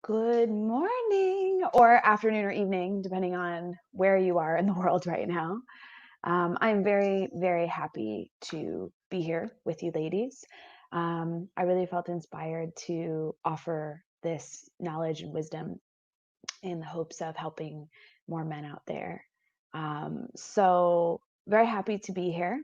Good morning or afternoon or evening, depending on where you are in the world right now. I'm very, very happy to be here with you ladies. I really felt inspired to offer this knowledge and wisdom in the hopes of helping more men out there. So, very happy to be here.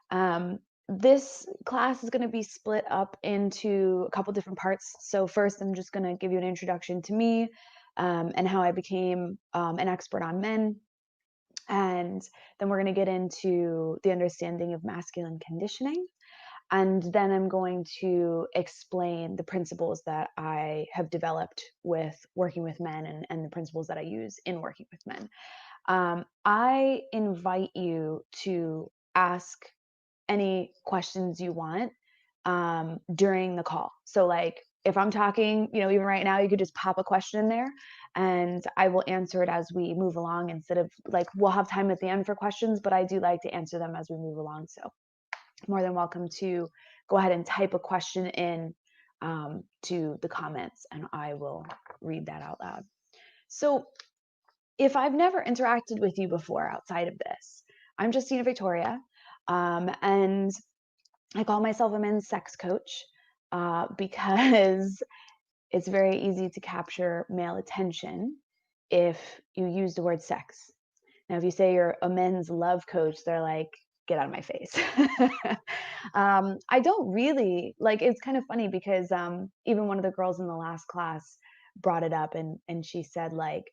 Um, this class is going to be split up into a couple different parts. So, first, I'm just going to give you an introduction to me and how I became an expert on men. And then we're going to get into the understanding of masculine conditioning. And then I'm going to explain the principles that I have developed with working with men and the principles that I use in working with men. I invite you to ask any questions you want during the call. So, like, if I'm talking, even right now, you could just pop a question in there and I will answer it as we move along instead of like, we'll have time at the end for questions, but I do like to answer them as we move along. So, more than welcome to go ahead and type a question in to the comments and I will read that out loud. So, if I've never interacted with you before outside of this, I'm Justina Victoria, and I call myself a men's sex coach because it's very easy to capture male attention if you use the word sex. Now, if you say you're a men's love coach, they're like, get out of my face. I don't really like it's kind of funny because even one of the girls in the last class brought it up and she said, like,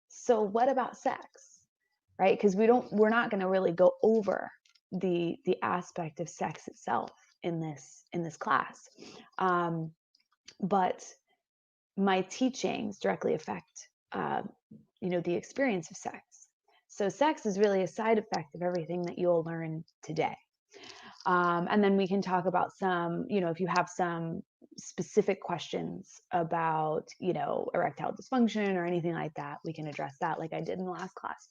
so what about sex? Right? Because we're not going to really go over the aspect of sex itself in this class. Um, but my teachings directly affect the experience of sex. So sex is really a side effect of everything that you'll learn today. And then we can talk about some, if you have some specific questions about, erectile dysfunction or anything like that, we can address that like I did in the last class.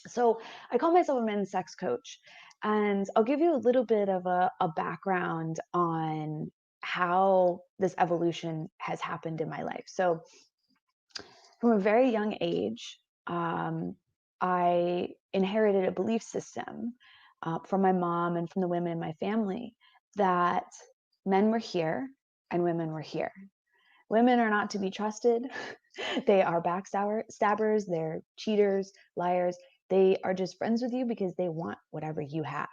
So I call myself a men's sex coach, and I'll give you a little bit of a background on how this evolution has happened in my life. So from a very young age, I inherited a belief system from my mom and from the women in my family that men were here and women were here. Women are not to be trusted. They are backstabbers, they're cheaters, liars. They are just friends with you because they want whatever you have.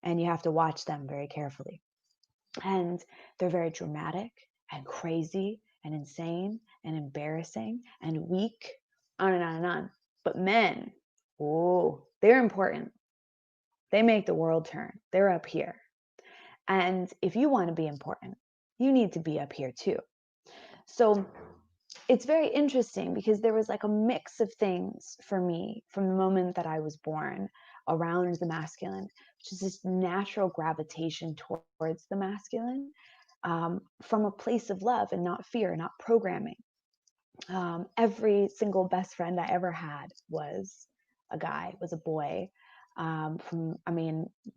And you have to watch them very carefully. And they're very dramatic and crazy and insane and embarrassing and weak, on and on and on. But men, oh, they're important. They make the world turn. They're up here. And if you want to be important, you need to be up here too. So it's very interesting because there was like a mix of things for me from the moment that I was born around the masculine, which is this natural gravitation towards the masculine from a place of love and not fear, not programming. Every single best friend I ever had was a guy, was a boy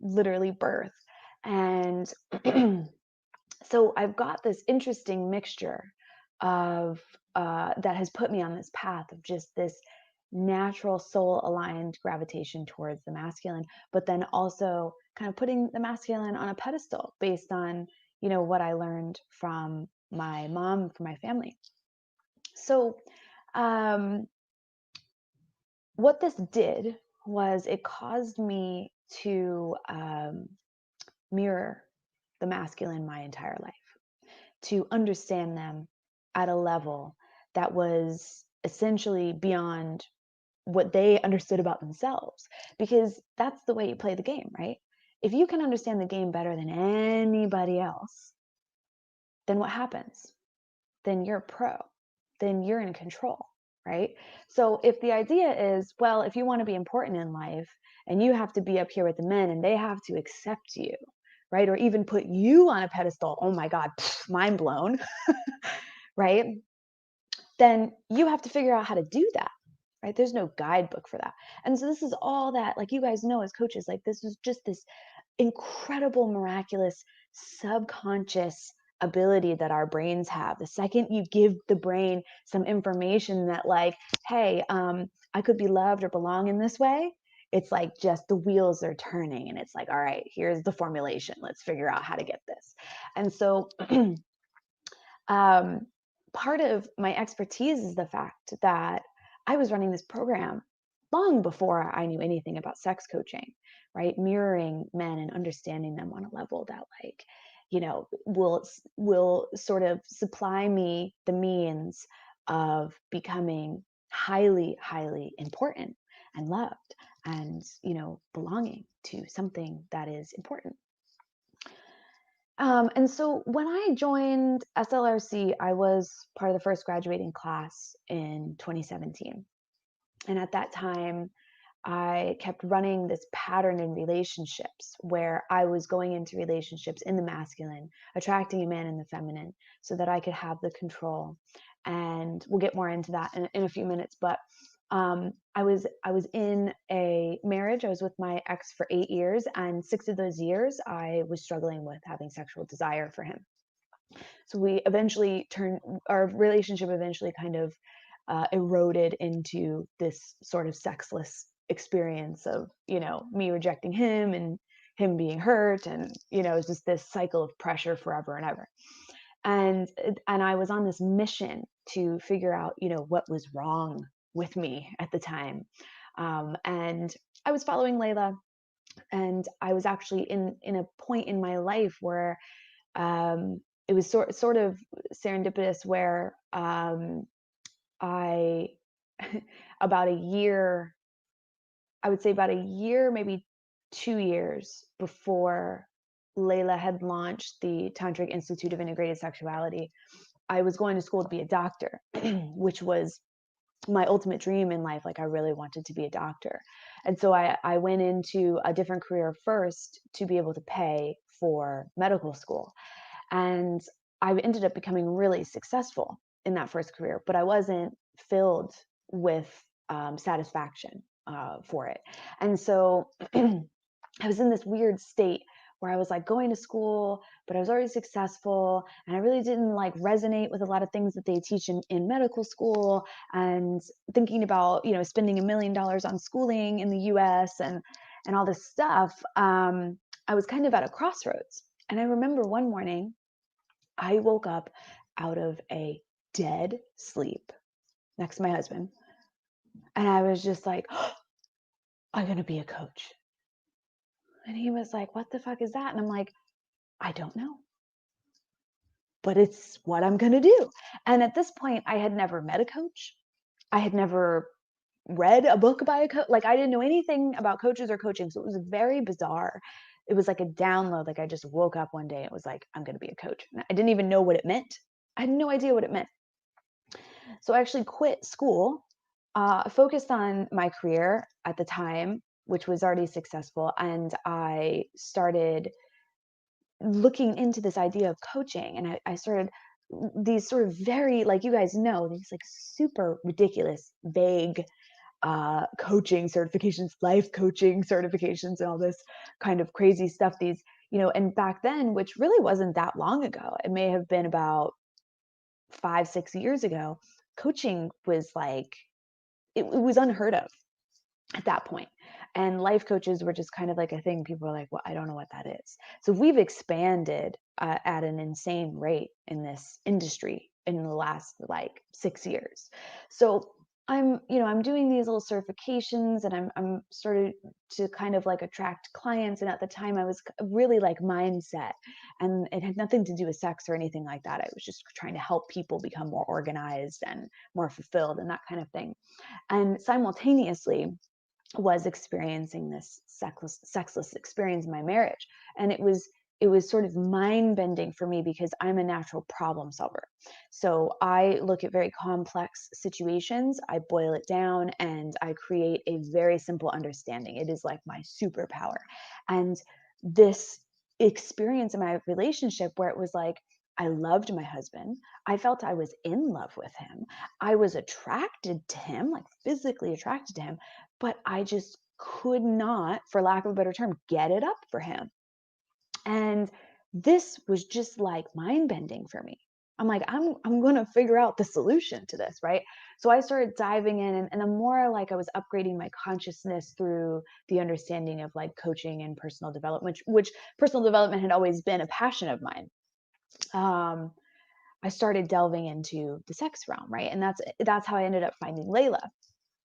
literally birth. And so I've got this interesting mixture of that has put me on this path of just this natural soul aligned gravitation towards the masculine, but then also kind of putting the masculine on a pedestal based on, what I learned from my mom, from my family. So, um, what this did was it caused me to mirror the masculine my entire life, to understand them at a level that was essentially beyond what they understood about themselves, because that's the way you play the game, right? If you can understand the game better than anybody else, then what happens? Then you're a pro, then you're in control, right? So if the idea is, well, if you want to be important in life and you have to be up here with the men and they have to accept you, right? Or even put you on a pedestal, oh my God, mind blown, right? Then you have to figure out how to do that, right? There's no guidebook for that. And so this is all that, like, you guys know as coaches, like, this is just this incredible, miraculous, subconscious ability that our brains have. The second you give the brain some information that like, hey, I could be loved or belong in this way, it's like just the wheels are turning and it's like, all right, here's the formulation. Let's figure out how to get this. And so um, part of my expertise is the fact that I was running this program long before I knew anything about sex coaching, right? Mirroring men and understanding them on a level that, like, will sort of supply me the means of becoming highly, highly important and loved and, belonging to something that is important. And so when I joined SLRC, I was part of the first graduating class in 2017. And at that time, I kept running this pattern in relationships where I was going into relationships in the masculine, attracting a man in the feminine so that I could have the control. And we'll get more into that in a few minutes. But I was in a marriage. I was with my ex for 8 years, and 6 of those years I was struggling with having sexual desire for him. So we eventually turned our relationship eventually kind of eroded into this sort of sexless experience of me rejecting him and him being hurt, and it's just this cycle of pressure forever and ever. And I was on this mission to figure out what was wrong with me at the time. And I was following Layla, and I was actually in a point in my life where it was sort of serendipitous, where I about a year, I would say about a year, maybe 2 years before Layla had launched the Tantric Institute of Integrated Sexuality, I was going to school to be a doctor, which was my ultimate dream in life. Like, I really wanted to be a doctor. And so I went into a different career first to be able to pay for medical school. And I ended up becoming really successful in that first career, but I wasn't filled with satisfaction for it. And so I was in this weird state where I was like going to school, but I was already successful, and I really didn't like resonate with a lot of things that they teach in medical school, and thinking about, spending $1 million on schooling in the US and all this stuff. I was kind of at a crossroads. And I remember one morning I woke up out of a dead sleep next to my husband, and I was just like, oh, I'm going to be a coach. And he was like, what the fuck is that? And I'm like, I don't know, but it's what I'm going to do. And at this point, I had never met a coach. I had never read a book by a coach. Like, I didn't know anything about coaches or coaching. So it was very bizarre. It was like a download. Like, I just woke up one day. It was like, I'm going to be a coach. And I didn't even know what it meant. I had no idea what it meant. So I actually quit school, focused on my career at the time, which was already successful. And I started looking into this idea of coaching. And I started these sort of very, like, you guys know, these like super ridiculous, vague coaching certifications, life coaching certifications, and all this kind of crazy stuff. These, and back then, which really wasn't that long ago, it may have been about 5, 6 years ago, coaching was like, it was unheard of at that point. And life coaches were just kind of like a thing. People were like, well, I don't know what that is. So we've expanded at an insane rate in this industry in the last like 6 years. So I'm doing these little certifications, and I'm started to kind of like attract clients. And at the time I was really like mindset, and it had nothing to do with sex or anything like that. I was just trying to help people become more organized and more fulfilled and that kind of thing. And simultaneously was experiencing this sexless experience in my marriage. And it was sort of mind bending for me, because I'm a natural problem solver. So I look at very complex situations, I boil it down, and I create a very simple understanding. It is like my superpower. And this experience in my relationship, where it was like, I loved my husband. I felt I was in love with him. I was attracted to him, like physically attracted to him, but I just could not, for lack of a better term, get it up for him. And this was just like mind bending for me. I'm like, I'm going to figure out the solution to this, right? So I started diving in, and the more like I was upgrading my consciousness through the understanding of like coaching and personal development, which personal development had always been a passion of mine. I started delving into the sex realm, right? And that's how I ended up finding Layla.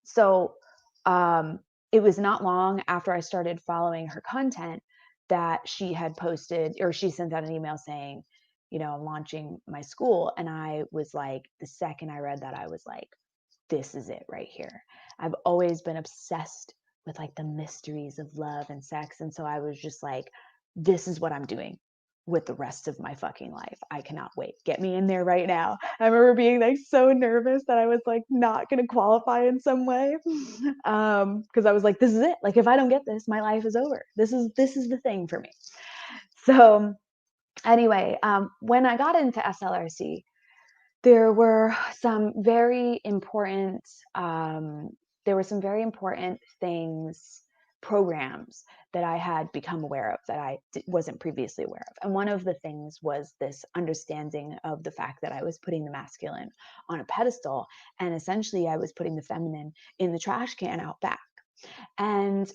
So um, it was not long after I started following her content that she had posted, or she sent out an email saying, I'm launching my school. And I was like, the second I read that, I was like, this is it right here. I've always been obsessed with like the mysteries of love and sex. And so I was just like, this is what I'm doing with the rest of my fucking life. I cannot wait. Get me in there right now. I remember being like so nervous that I was like not going to qualify in some way. Because I was like, this is it. Like if I don't get this, my life is over. This is the thing for me. So anyway, when I got into SLRC, there were some very important things, programs that I had become aware of that I wasn't previously aware of. And one of the things was this understanding of the fact that I was putting the masculine on a pedestal, and essentially I was putting the feminine in the trash can out back. And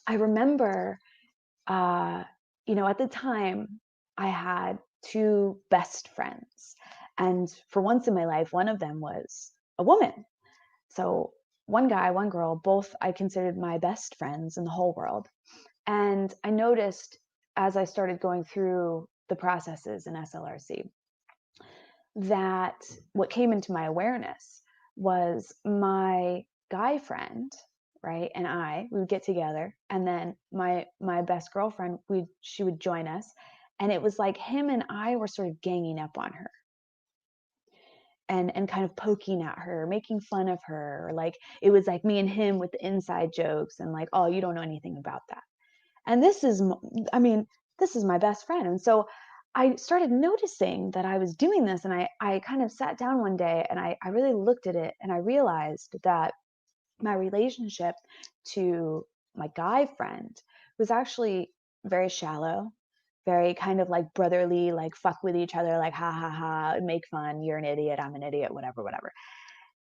I remember, uh, at the time, I had two best friends. And for once in my life, one of them was a woman. So one guy, one girl, both I considered my best friends in the whole world. And I noticed as I started going through the processes in SLRC that what came into my awareness was my guy friend, right, and we would get together, and then my best girlfriend, she would join us, and it was like him and I were sort of ganging up on her and kind of poking at her, making fun of her. Like it was like me and him with the inside jokes and like, oh, you don't know anything about that. And I mean, this is my best friend. And so I started noticing that I was doing this, and I kind of sat down one day and I really looked at it, and I realized that my relationship to my guy friend was actually very shallow, very kind of like brotherly, like fuck with each other, like ha ha ha, make fun, you're an idiot, I'm an idiot, whatever, whatever.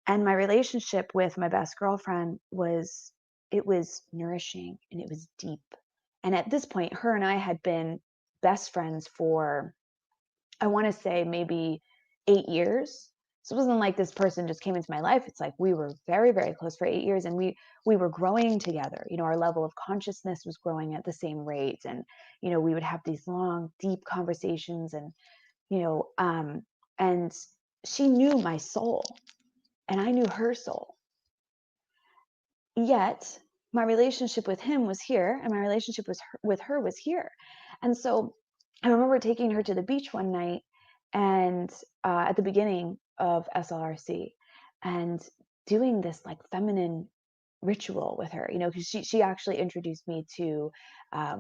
And my relationship with my best girlfriend it was nourishing and it was deep. And at this point, her and I had been best friends for, I want to say, maybe 8 years. So it wasn't like this person just came into my life. It's like we were very, very close for 8 years, and we were growing together. Our level of consciousness was growing at the same rate, and we would have these long, deep conversations, and you know, um, and she knew my soul, and I knew her soul. Yet my relationship with him was here, and my relationship with her was here. And so I remember taking her to the beach one night, and at the beginning of SLRC, and doing this like feminine ritual with her, because she actually introduced me to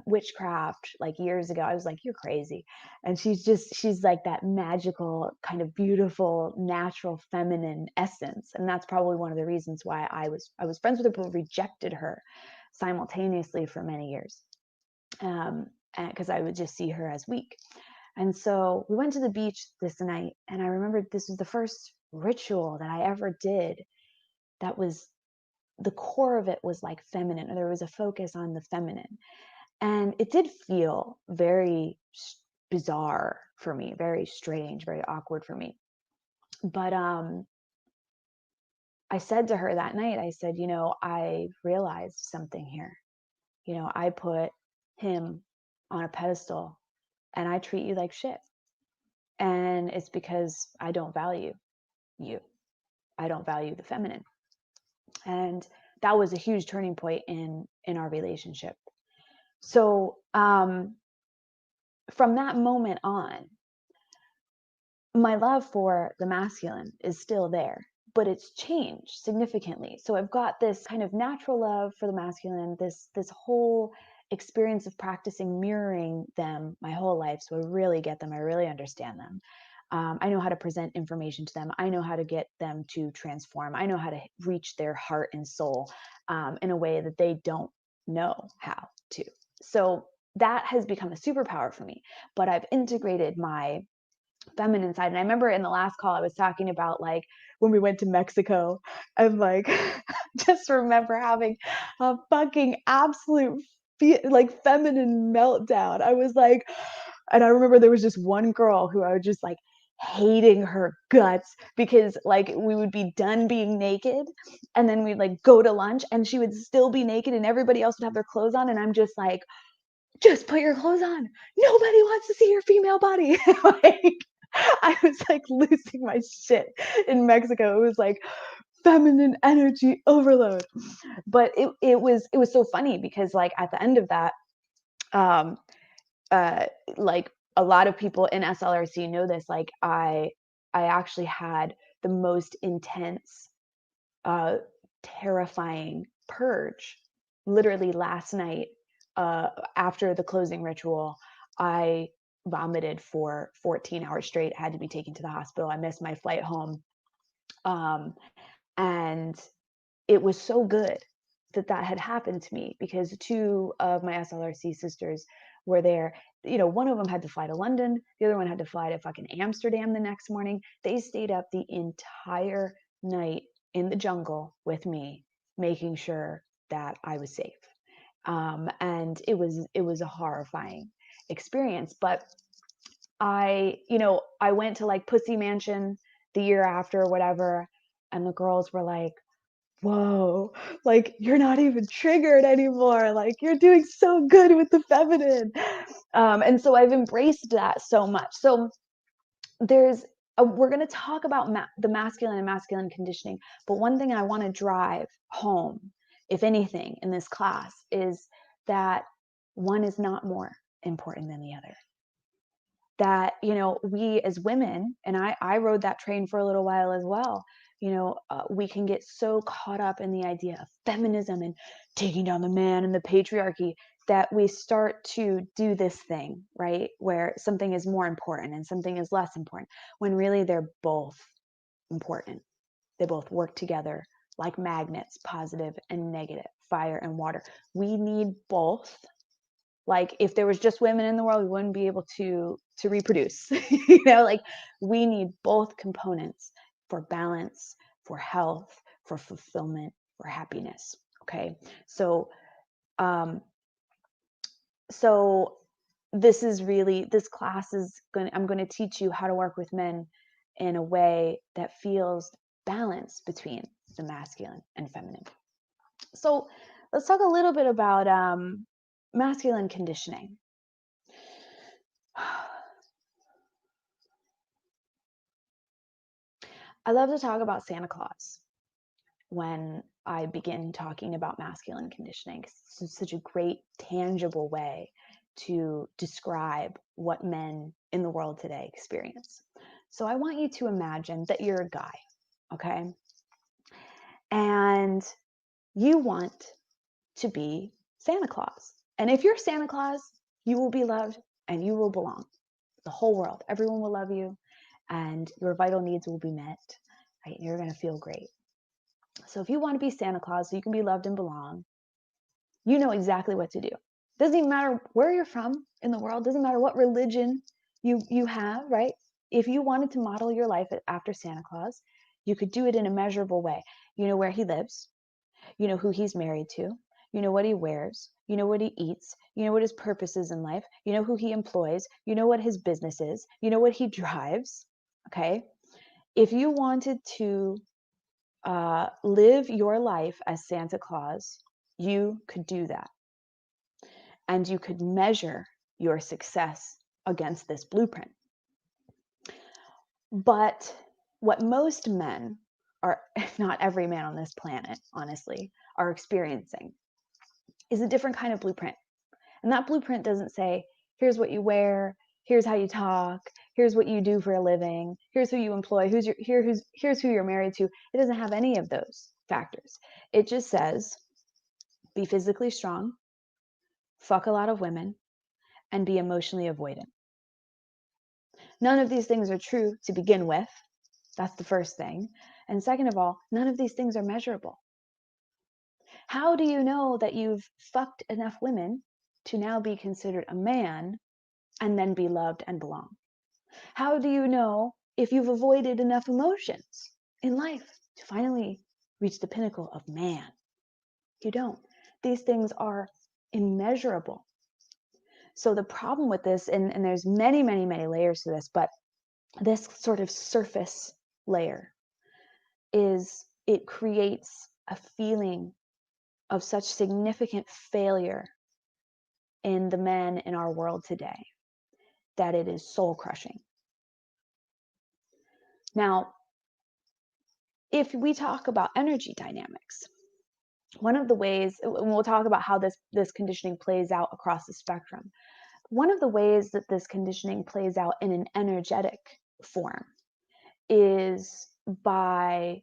witchcraft like years ago. I was like, you're crazy. And she's like that magical kind of beautiful natural feminine essence, and that's probably one of the reasons why I was friends with her but rejected her simultaneously for many years, because I would just see her as weak. And so we went to the beach this night, and I remember this was the first ritual that I ever did that was, the core of it was like feminine, or there was a focus on the feminine. And it did feel very bizarre for me, very strange, very awkward for me. But I said to her that night, I said, I realized something here. I put him on a pedestal and I treat you like shit. And it's because I don't value you. I don't value the feminine. And that was a huge turning point in our relationship. So from that moment on, my love for the masculine is still there, but it's changed significantly. So I've got this kind of natural love for the masculine, this whole experience of practicing mirroring them my whole life. So I really get them. I really understand them. I know how to present information to them. I know how to get them to transform. I know how to reach their heart and soul in a way that they don't know how to. So that has become a superpower for me. But I've integrated my feminine side. And I remember in the last call, I was talking about like when we went to Mexico, and like, just remember having a fucking absolute like feminine meltdown. I was like, and I remember there was just one girl who I was just like hating her guts because like we would be done being naked and then we'd like go to lunch and she would still be naked and everybody else would have their clothes on. And I'm just like, just put your clothes on. Nobody wants to see your female body. Like, I was like losing my shit in Mexico. It was like feminine energy overload. But it was so funny because like at the end of that, um, like a lot of people in SLRC know this. Like I actually had the most intense, uh, terrifying purge. Literally last night, after the closing ritual, I vomited for 14 hours straight. I had to be taken to the hospital. I missed my flight home. Um, and it was so good that that had happened to me because two of my SLRC sisters were there. You know, one of them had to fly to London, the other one had to fly to fucking Amsterdam the next morning. They stayed up the entire night in the jungle with me, making sure that I was safe. And it was a horrifying experience. But I went to like Pussy Mansion the year after or whatever, and the girls were like, whoa, like you're not even triggered anymore. Like you're doing so good with the feminine. And so I've embraced that so much. So we're going to talk about the masculine and masculine conditioning. But one thing I want to drive home, if anything, in this class is that one is not more important than the other. That, we as women, and I rode that train for a little while as well, we can get so caught up in the idea of feminism and taking down the man and the patriarchy that we start to do this thing, right? Where something is more important and something is less important, when really they're both important. They both work together like magnets, positive and negative, fire and water. We need both. Like if there was just women in the world, we wouldn't be able to reproduce. Like we need both components for balance, for health, for fulfillment, for happiness. Okay. So um so this class is I'm going to teach you how to work with men in a way that feels balance between the masculine and feminine. So let's talk a little bit about masculine conditioning. I love to talk about Santa Claus when I begin talking about masculine conditioning. It's such a great, tangible way to describe what men in the world today experience. So I want you to imagine that you're a guy, okay? And you want to be Santa Claus. And if you're Santa Claus, you will be loved and you will belong. The whole world, everyone will love you and your vital needs will be met. Right? You're going to feel great. So if you want to be Santa Claus so you can be loved and belong, you know exactly what to do. Doesn't even matter where you're from in the world, doesn't matter what religion you have, right? If you wanted to model your life after Santa Claus, you could do it in a measurable way. You know where he lives, you know who he's married to, you know what he wears, you know what he eats, you know what his purpose is in life, you know who he employs, you know what his business is, you know what he drives, okay? If you wanted to live your life as Santa Claus, you could do that. And you could measure your success against this blueprint. But what most men are, if not every man on this planet, honestly, are experiencing is a different kind of blueprint. And that blueprint doesn't say, here's what you wear, here's how you talk, here's what you do for a living, here's who you employ, here's who you're married to. It doesn't have any of those factors. It just says, be physically strong, fuck a lot of women, and be emotionally avoidant. None of these things are true to begin with. That's the first thing. And second of all, none of these things are measurable. How do you know that you've fucked enough women to now be considered a man and then be loved and belong? How do you know if you've avoided enough emotions in life to finally reach the pinnacle of man? You don't. These things are immeasurable. So the problem with this, and there's many, many, many layers to this, but this sort of surface layer is it creates a feeling of such significant failure in the men in our world today that it is soul crushing. Now, if we talk about energy dynamics, one of the ways, and we'll talk about how this conditioning plays out across the spectrum. One of the ways that this conditioning plays out in an energetic form is by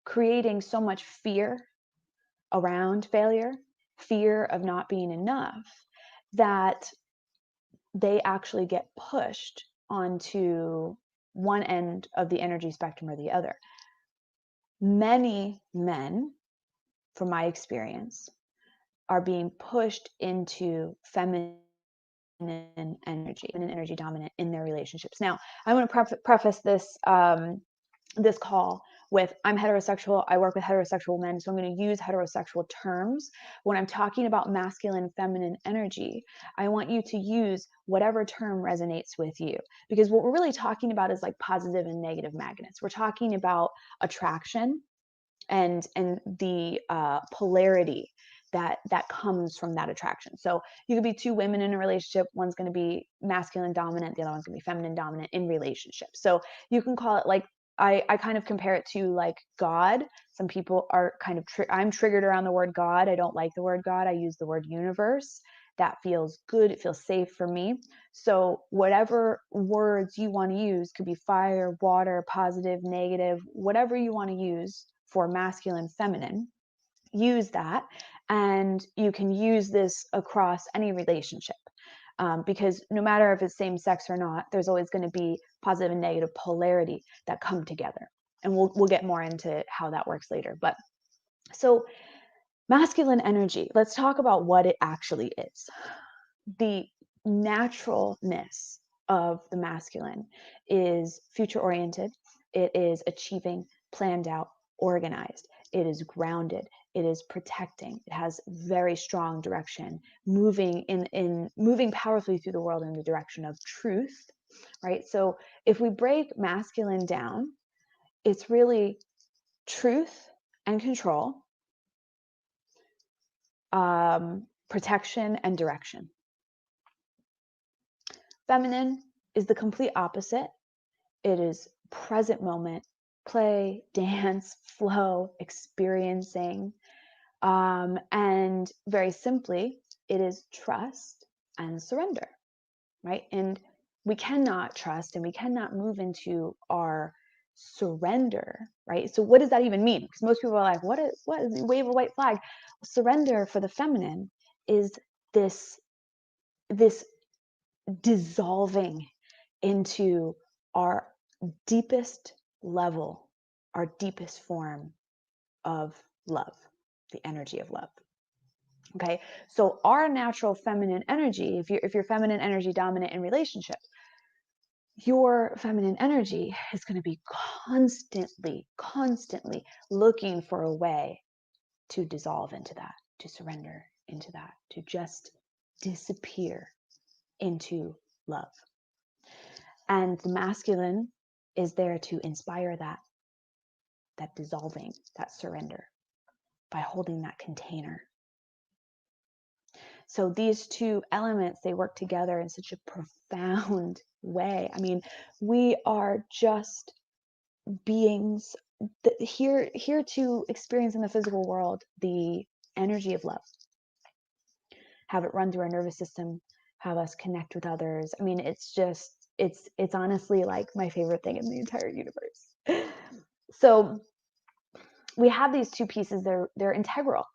creating so much fear around failure, fear of not being enough, that they actually get pushed onto one end of the energy spectrum or the other. Many men, from my experience, are being pushed into feminine energy and energy dominant in their relationships. Now, I want to preface this this call with, I'm heterosexual, I work with heterosexual men, so I'm going to use heterosexual terms. When I'm talking about masculine and feminine energy, I want you to use whatever term resonates with you, because what we're really talking about is like positive and negative magnets. We're talking about attraction and the polarity that comes from that attraction. So you could be two women in a relationship, one's going to be masculine dominant, the other one's going to be feminine dominant in relationship. So you can call it like, I kind of compare it to like God. Some people are kind of I'm triggered around the word God. I don't like the word God. I use the word universe. That feels good. It feels safe for me. So whatever words you want to use, could be fire, water, positive, negative, whatever you want to use for masculine, feminine, use that. And you can use this across any relationship. Because no matter if it's same sex or not, there's always going to be positive and negative polarity that come together. And we'll get more into how that works later. But so masculine energy, let's talk about what it actually is. The naturalness of the masculine is future oriented. It is achieving, planned out, organized. It is grounded. It is protecting. It has very strong direction, moving moving powerfully through the world in the direction of truth, right? So if we break masculine down, it's really truth and control, protection and direction. Feminine is the complete opposite. It is present moment, play, dance, flow, experiencing. And very simply, it is trust and surrender, right? And we cannot trust and we cannot move into our surrender, right? So what does that even mean? Because most people are like, what is wave a white flag? Surrender for the feminine is this dissolving into our deepest level, our deepest form of love, the energy of love. Okay, so our natural feminine energy, if you're feminine energy dominant in relationship, your feminine energy is going to be constantly looking for a way to dissolve into that, to surrender into that, to just disappear into love. And the masculine is there to inspire that dissolving, that surrender, by holding that container. So these two elements, they work together in such a profound way. I mean, we are just beings here to experience in the physical world the energy of love, have it run through our nervous system, have us connect with others. I mean, it's just, it's honestly like my favorite thing in the entire universe. So we have these two pieces, they're integral.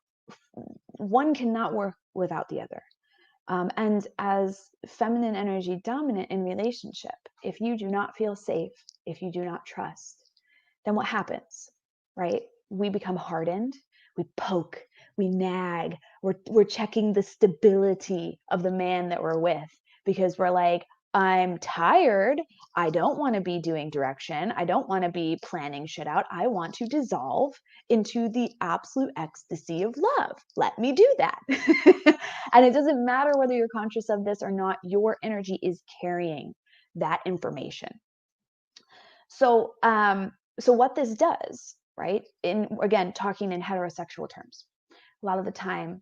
One cannot work without the other. And as feminine energy dominant in relationship, if you do not feel safe, if you do not trust, then what happens, right? We become hardened, we poke, we nag, we're checking the stability of the man that we're with, because we're like, I'm tired. I don't want to be doing direction. I don't want to be planning shit out. I want to dissolve into the absolute ecstasy of love. Let me do that. And it doesn't matter whether you're conscious of this or not, your energy is carrying that information. So, so what this does, right? Again, talking in heterosexual terms, a lot of the time,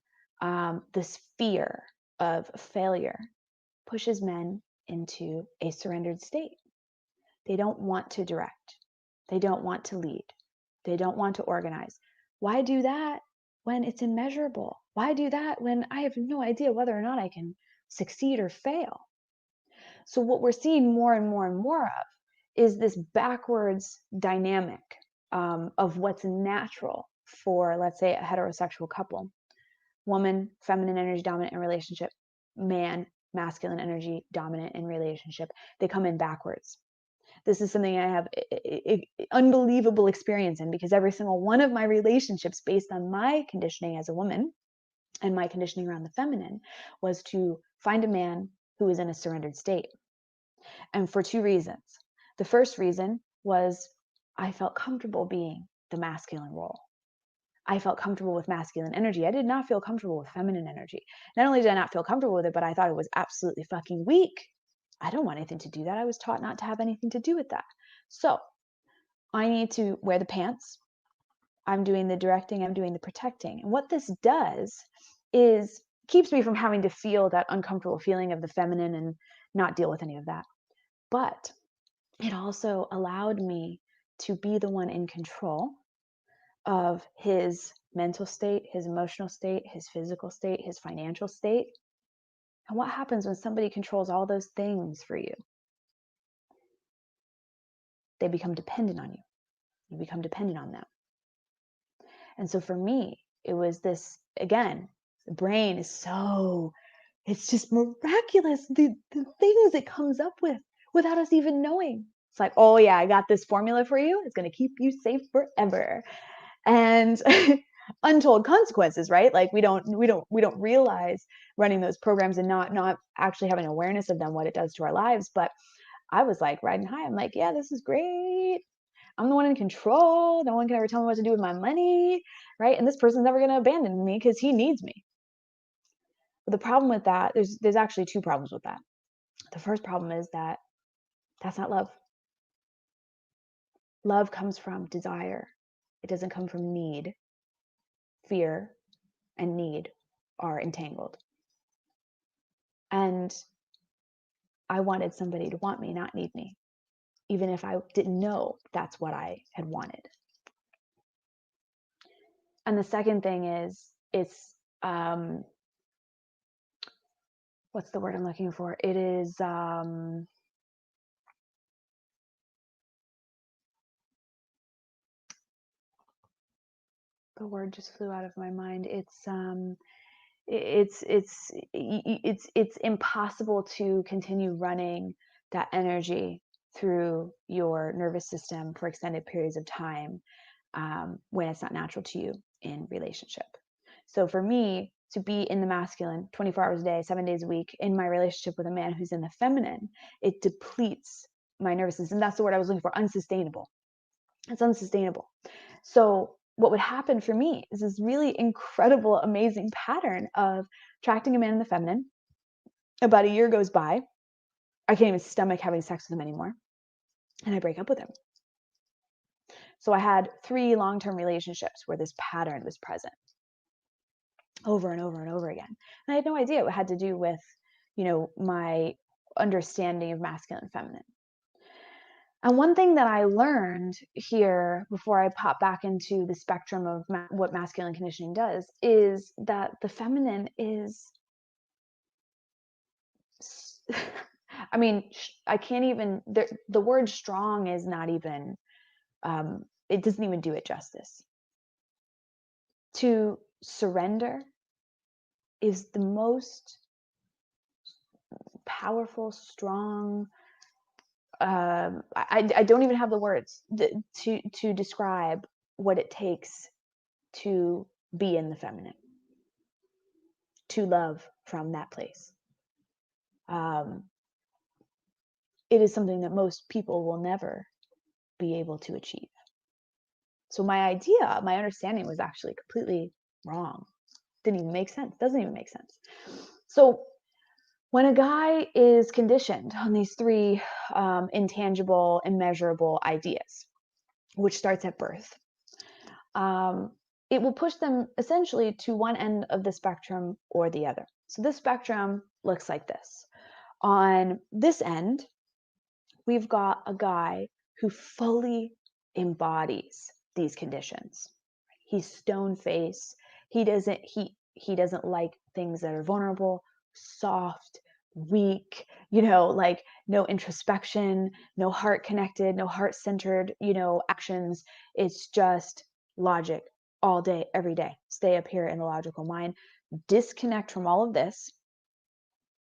this fear of failure pushes men into a surrendered state. They don't want to direct. They don't want to lead. They don't want to organize. Why do that when it's immeasurable? Why do that when I have no idea whether or not I can succeed or fail? So what we're seeing more and more and more of is this backwards dynamic of what's natural for, let's say, a heterosexual couple. Woman, feminine energy dominant in relationship. Man, masculine energy dominant in relationship. They come in backwards. This is something I have unbelievable experience in, because every single one of my relationships, based on my conditioning as a woman and my conditioning around the feminine, was to find a man who is in a surrendered state. And for two reasons. The first reason was I felt comfortable being the masculine role. I felt comfortable with masculine energy. I did not feel comfortable with feminine energy. Not only did I not feel comfortable with it, but I thought it was absolutely fucking weak. I don't want anything to do that. I was taught not to have anything to do with that. So I need to wear the pants. I'm doing the directing. I'm doing the protecting. And what this does is keeps me from having to feel that uncomfortable feeling of the feminine and not deal with any of that. But it also allowed me to be the one in control of his mental state, his emotional state, his physical state, his financial state. And what happens when somebody controls all those things for you? They become dependent on you. You become dependent on them. And so for me, it was this, again, the brain is so, it's just miraculous, the things it comes up with without us even knowing. It's like, oh yeah, I got this formula for you. It's going to keep you safe forever. And untold consequences, right? Like we don't realize running those programs and not actually having awareness of them, what it does to our lives. But I was like riding high. I'm like, yeah, this is great. I'm the one in control. No one can ever tell me what to do with my money, right? And this person's never going to abandon me because he needs me. But the problem with that, there's actually two problems with that. The first problem is that that's not love. Love comes from desire. It doesn't come from need. Fear and need are entangled. And I wanted somebody to want me, not need me, even if I didn't know that's what I had wanted. And the second thing is, it's what's the word I'm looking for? It is the word just flew out of my mind. It's impossible to continue running that energy through your nervous system for extended periods of time when it's not natural to you in relationship. So for me to be in the masculine 24 hours a day, 7 days a week in my relationship with a man who's in the feminine, it depletes my nervous system. That's the word I was looking for, unsustainable. It's unsustainable. So what would happen for me is this really incredible, amazing pattern of attracting a man in the feminine. About a year goes by. I can't even stomach having sex with him anymore. And I break up with him. So I had 3 long-term relationships where this pattern was present over and over and over again. And I had no idea it had to do with, my understanding of masculine and feminine. And one thing that I learned here before I pop back into the spectrum of what masculine conditioning does is that the feminine is, I mean, I can't even, the word strong is not even, it doesn't even do it justice. To surrender is the most powerful, strong, I don't even have the words to describe what it takes to be in the feminine, to love from that place. It is something that most people will never be able to achieve. So my understanding was actually completely wrong. Didn't even make sense. Doesn't even make sense. So when a guy is conditioned on these three intangible, immeasurable ideas, which starts at birth, it will push them essentially to one end of the spectrum or the other. So this spectrum looks like this. On this end, we've got a guy who fully embodies these conditions. He's stone face. He doesn't like things that are vulnerable, soft, weak, like no introspection, no heart connected, no heart centered, actions. It's just logic all day, every day. Stay up here in the logical mind. Disconnect from all of this,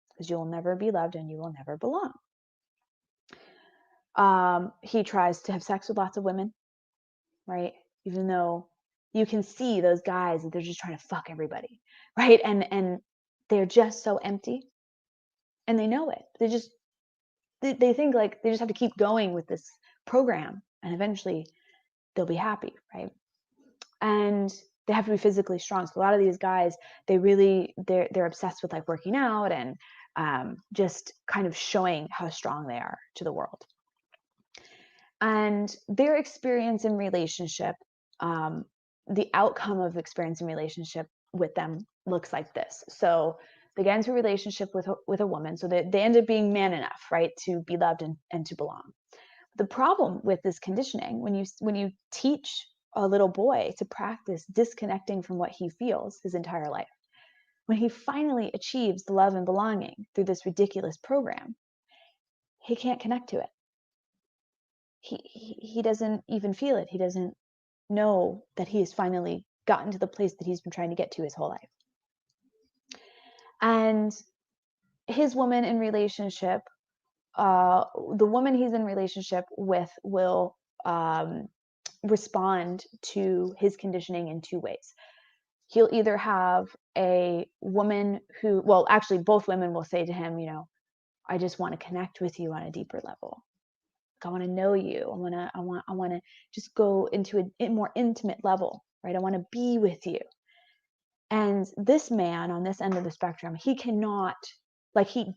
because you will never be loved and you will never belong. He tries to have sex with lots of women, right? Even though you can see those guys that they're just trying to fuck everybody, right? And they're just so empty, and they know it. They think like they just have to keep going with this program, and eventually they'll be happy, right? And they have to be physically strong. So a lot of these guys, they're obsessed with like working out and just kind of showing how strong they are to the world. And their experience in relationship, the outcome of experience in relationship with them looks like this. So they get into a relationship with a woman, so they end up being man enough, right, to be loved and to belong. The problem with this conditioning, when you teach a little boy to practice disconnecting from what he feels his entire life, when he finally achieves the love and belonging through this ridiculous program, he can't connect to it. He doesn't even feel it. He doesn't know that he has finally gotten to the place that he's been trying to get to his whole life. And his woman in relationship, the woman he's in relationship with will respond to his conditioning in two ways. He'll either have a woman who, well, actually both women will say to him, I just want to connect with you on a deeper level. I want to know you. I want to just go into a more intimate level, right? I want to be with you. And this man on this end of the spectrum, he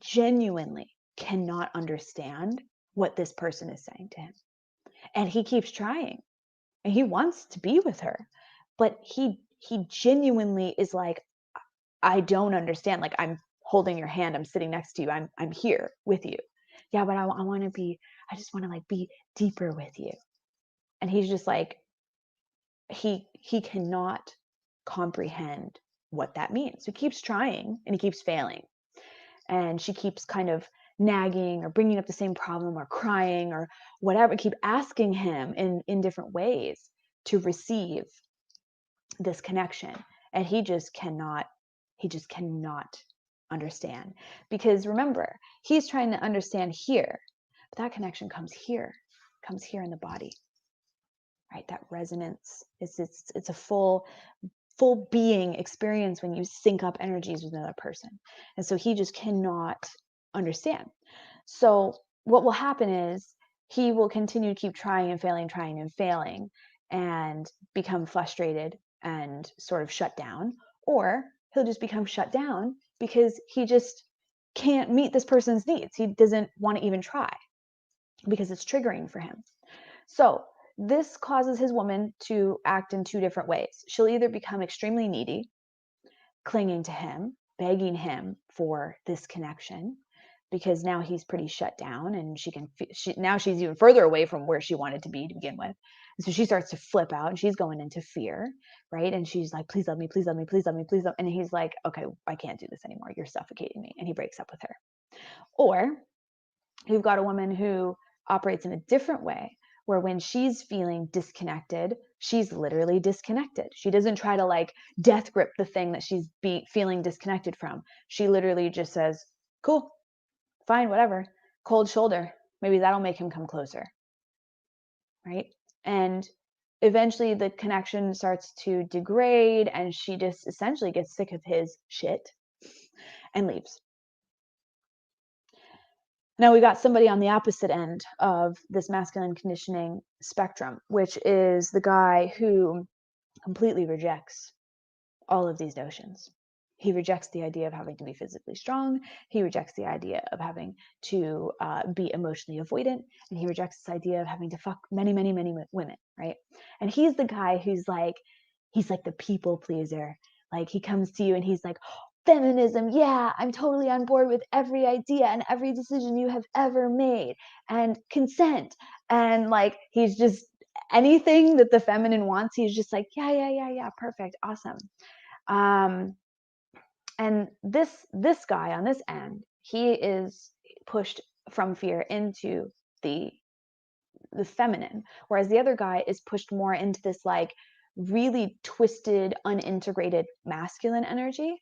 genuinely cannot understand what this person is saying to him. And he keeps trying. And he wants to be with her. But he genuinely is like, I don't understand. Like, I'm holding your hand. I'm sitting next to you. I'm here with you. Yeah, but I just want to like be deeper with you. And he's just like, he cannot comprehend what that means. So he keeps trying and he keeps failing. And she keeps kind of nagging or bringing up the same problem or crying or whatever, keep asking him in different ways to receive this connection. And he just cannot understand. Because remember, he's trying to understand here, but that connection comes here in the body, right? That resonance, it's a full being experience when you sync up energies with another person. And so he just cannot understand. So what will happen is he will continue to keep trying and failing and become frustrated and sort of shut down, or he'll just become shut down because he just can't meet this person's needs. He doesn't want to even try because it's triggering for him. So this causes his woman to act in two different ways. She'll either become extremely needy, clinging to him, begging him for this connection, because now he's pretty shut down and now she's even further away from where she wanted to be to begin with. And so she starts to flip out and she's going into fear, right? And she's like, please love me, please love me, please love me, please love me. And he's like, okay, I can't do this anymore. You're suffocating me. And he breaks up with her. Or you've got a woman who operates in a different way, where when she's feeling disconnected, she's literally disconnected. She doesn't try to like death grip the thing that she's feeling disconnected from. She literally just says, cool, fine, whatever, cold shoulder. Maybe that'll make him come closer, right? And eventually the connection starts to degrade, and she just essentially gets sick of his shit and leaves. Now we got somebody on the opposite end of this masculine conditioning spectrum, which is the guy who completely rejects all of these notions. He rejects the idea of having to be physically strong. He rejects the idea of having to be emotionally avoidant. And he rejects this idea of having to fuck many, many, many women, right? And he's the guy who's like, he's like the people pleaser. Like he comes to you and he's like, feminism, yeah, I'm totally on board with every idea and every decision you have ever made, and consent. And like, he's just, anything that the feminine wants, he's just like, yeah, perfect, awesome. And this guy on this end, he is pushed from fear into the feminine, whereas the other guy is pushed more into this like really twisted, unintegrated masculine energy.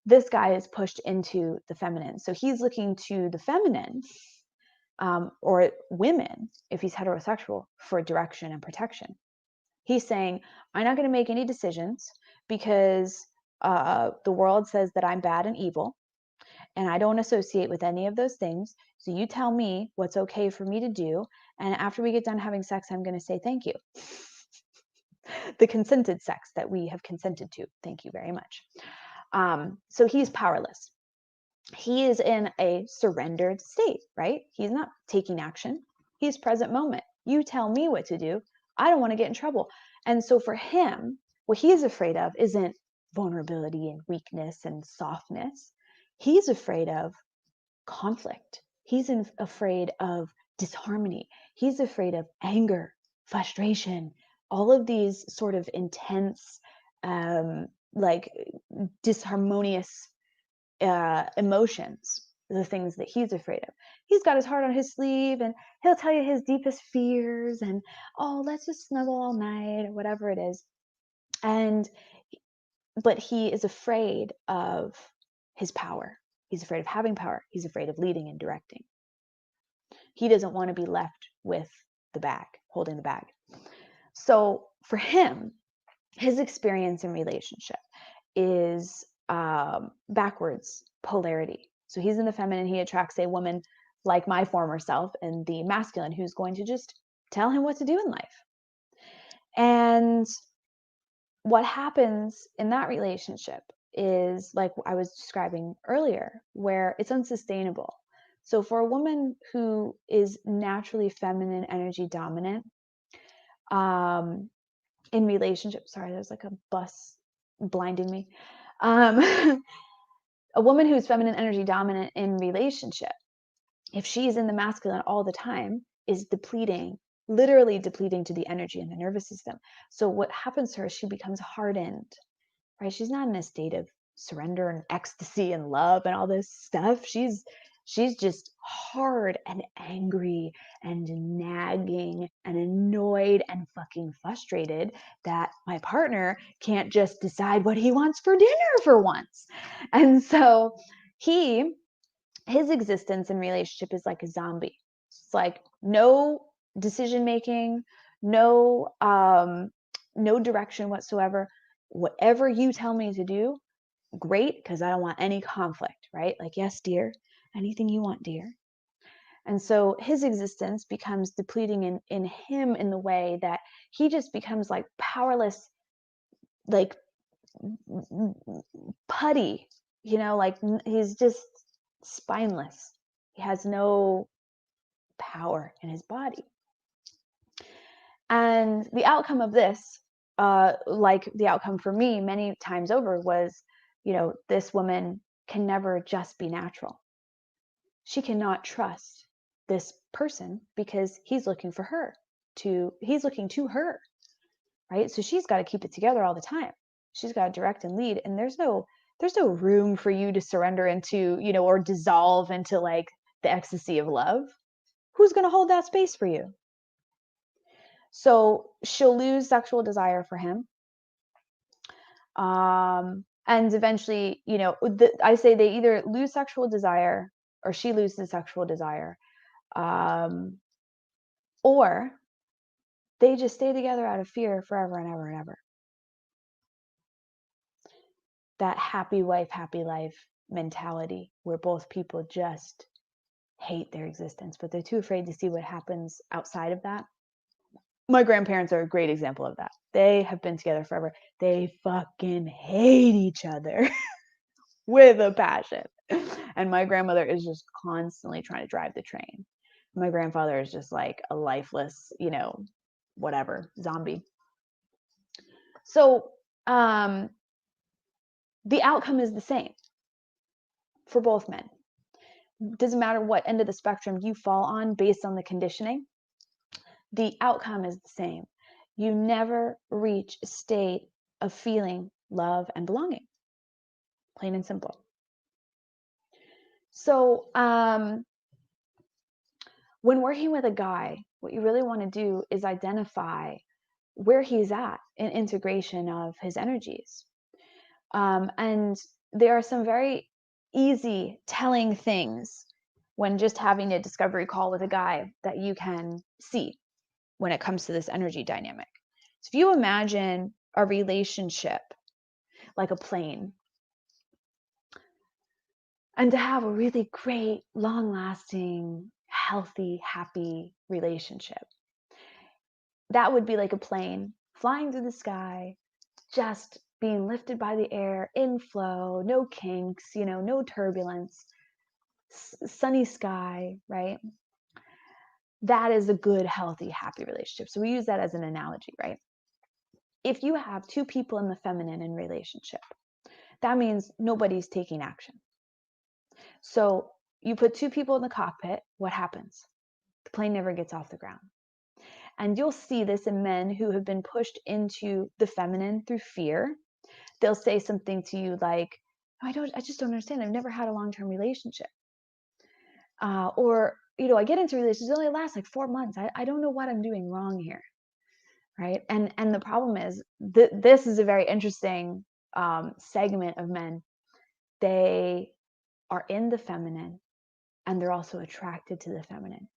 This guy is pushed into the feminine, so he's looking to the feminine, or women, if he's heterosexual, for direction and protection. He's saying, I'm not going to make any decisions because the world says that I'm bad and evil, and I don't associate with any of those things. So you tell me what's okay for me to do. And after we get done having sex, I'm going to say thank you. The consented sex that we have consented to. Thank you very much. So he's powerless. He is in a surrendered state, right? He's not taking action. He's present moment. You tell me what to do. I don't want to get in trouble. And so for him, what he is afraid of isn't vulnerability and weakness and softness. He's afraid of conflict. He's afraid of disharmony. He's afraid of anger, frustration, all of these sort of intense, like disharmonious emotions, the things that he's afraid of. He's got his heart on his sleeve, and he'll tell you his deepest fears, and oh, let's just snuggle all night, or whatever it is. But he is afraid of his power. He's afraid of having power. He's afraid of leading and directing. He doesn't want to be left with the bag, holding the bag. So for him, his experience in relationship is backwards polarity. So he's in the feminine, he attracts a woman like my former self, and the masculine who's going to just tell him what to do in life. And what happens in that relationship is like I was describing earlier, where it's unsustainable. So for a woman who is naturally feminine energy dominant, in relationship, sorry, there's like a bus blinding me. A woman who's feminine energy dominant in relationship, if she's in the masculine all the time, is depleting, literally depleting to the energy in the nervous system. So what happens to her, she becomes hardened, right? She's not in a state of surrender and ecstasy and love and all this stuff. She's just hard and angry and nagging and annoyed and fucking frustrated that my partner can't just decide what he wants for dinner for once. And so his existence in relationship is like a zombie. It's like no decision making, no direction whatsoever. Whatever you tell me to do, great, because I don't want any conflict, right? Like, yes, dear, anything you want, dear. And so his existence becomes depleting in him in the way that he just becomes like powerless, like putty, like he's just spineless. He has no power in his body. And the outcome of this, like the outcome for me many times over, was, this woman can never just be natural. She cannot trust this person because he's looking to her, right? So she's got to keep it together all the time. She's got to direct and lead, and there's no room for you to surrender into, or dissolve into like the ecstasy of love. Who's going to hold that space for you? So she'll lose sexual desire for him. And eventually, I say they either lose sexual desire, or she loses sexual desire, or They just stay together out of fear forever and ever and ever. That happy wife, happy life mentality where both people just hate their existence, but they're too afraid to see what happens outside of that. My grandparents are a great example of that. They have been together forever. They fucking hate each other with a passion. And my grandmother is just constantly trying to drive the train. My grandfather is just like a lifeless, whatever, zombie. So the outcome is the same for both men. Doesn't matter what end of the spectrum you fall on based on the conditioning, the outcome is the same. You never reach a state of feeling love and belonging, plain and simple. So when working with a guy, what you really want to do is identify where he's at in integration of his energies. And there are some very easy telling things when just having a discovery call with a guy that you can see when it comes to this energy dynamic. So if you imagine a relationship like a plane, and to have a really great, long-lasting, healthy, happy relationship, that would be like a plane flying through the sky, just being lifted by the air, in flow, no kinks, no turbulence, sunny sky, right? That is a good, healthy, happy relationship. So we use that as an analogy, right? If you have two people in the feminine in relationship, that means nobody's taking action. So you put two people in the cockpit, what happens? The plane never gets off the ground. And you'll see this in men who have been pushed into the feminine through fear. They'll say something to you like, I just don't understand. I've never had a long-term relationship. Or, I get into relationships, it only lasts like 4 months. I don't know what I'm doing wrong here. Right. And the problem is this is a very interesting segment of men. They are in the feminine and they're also attracted to the feminine.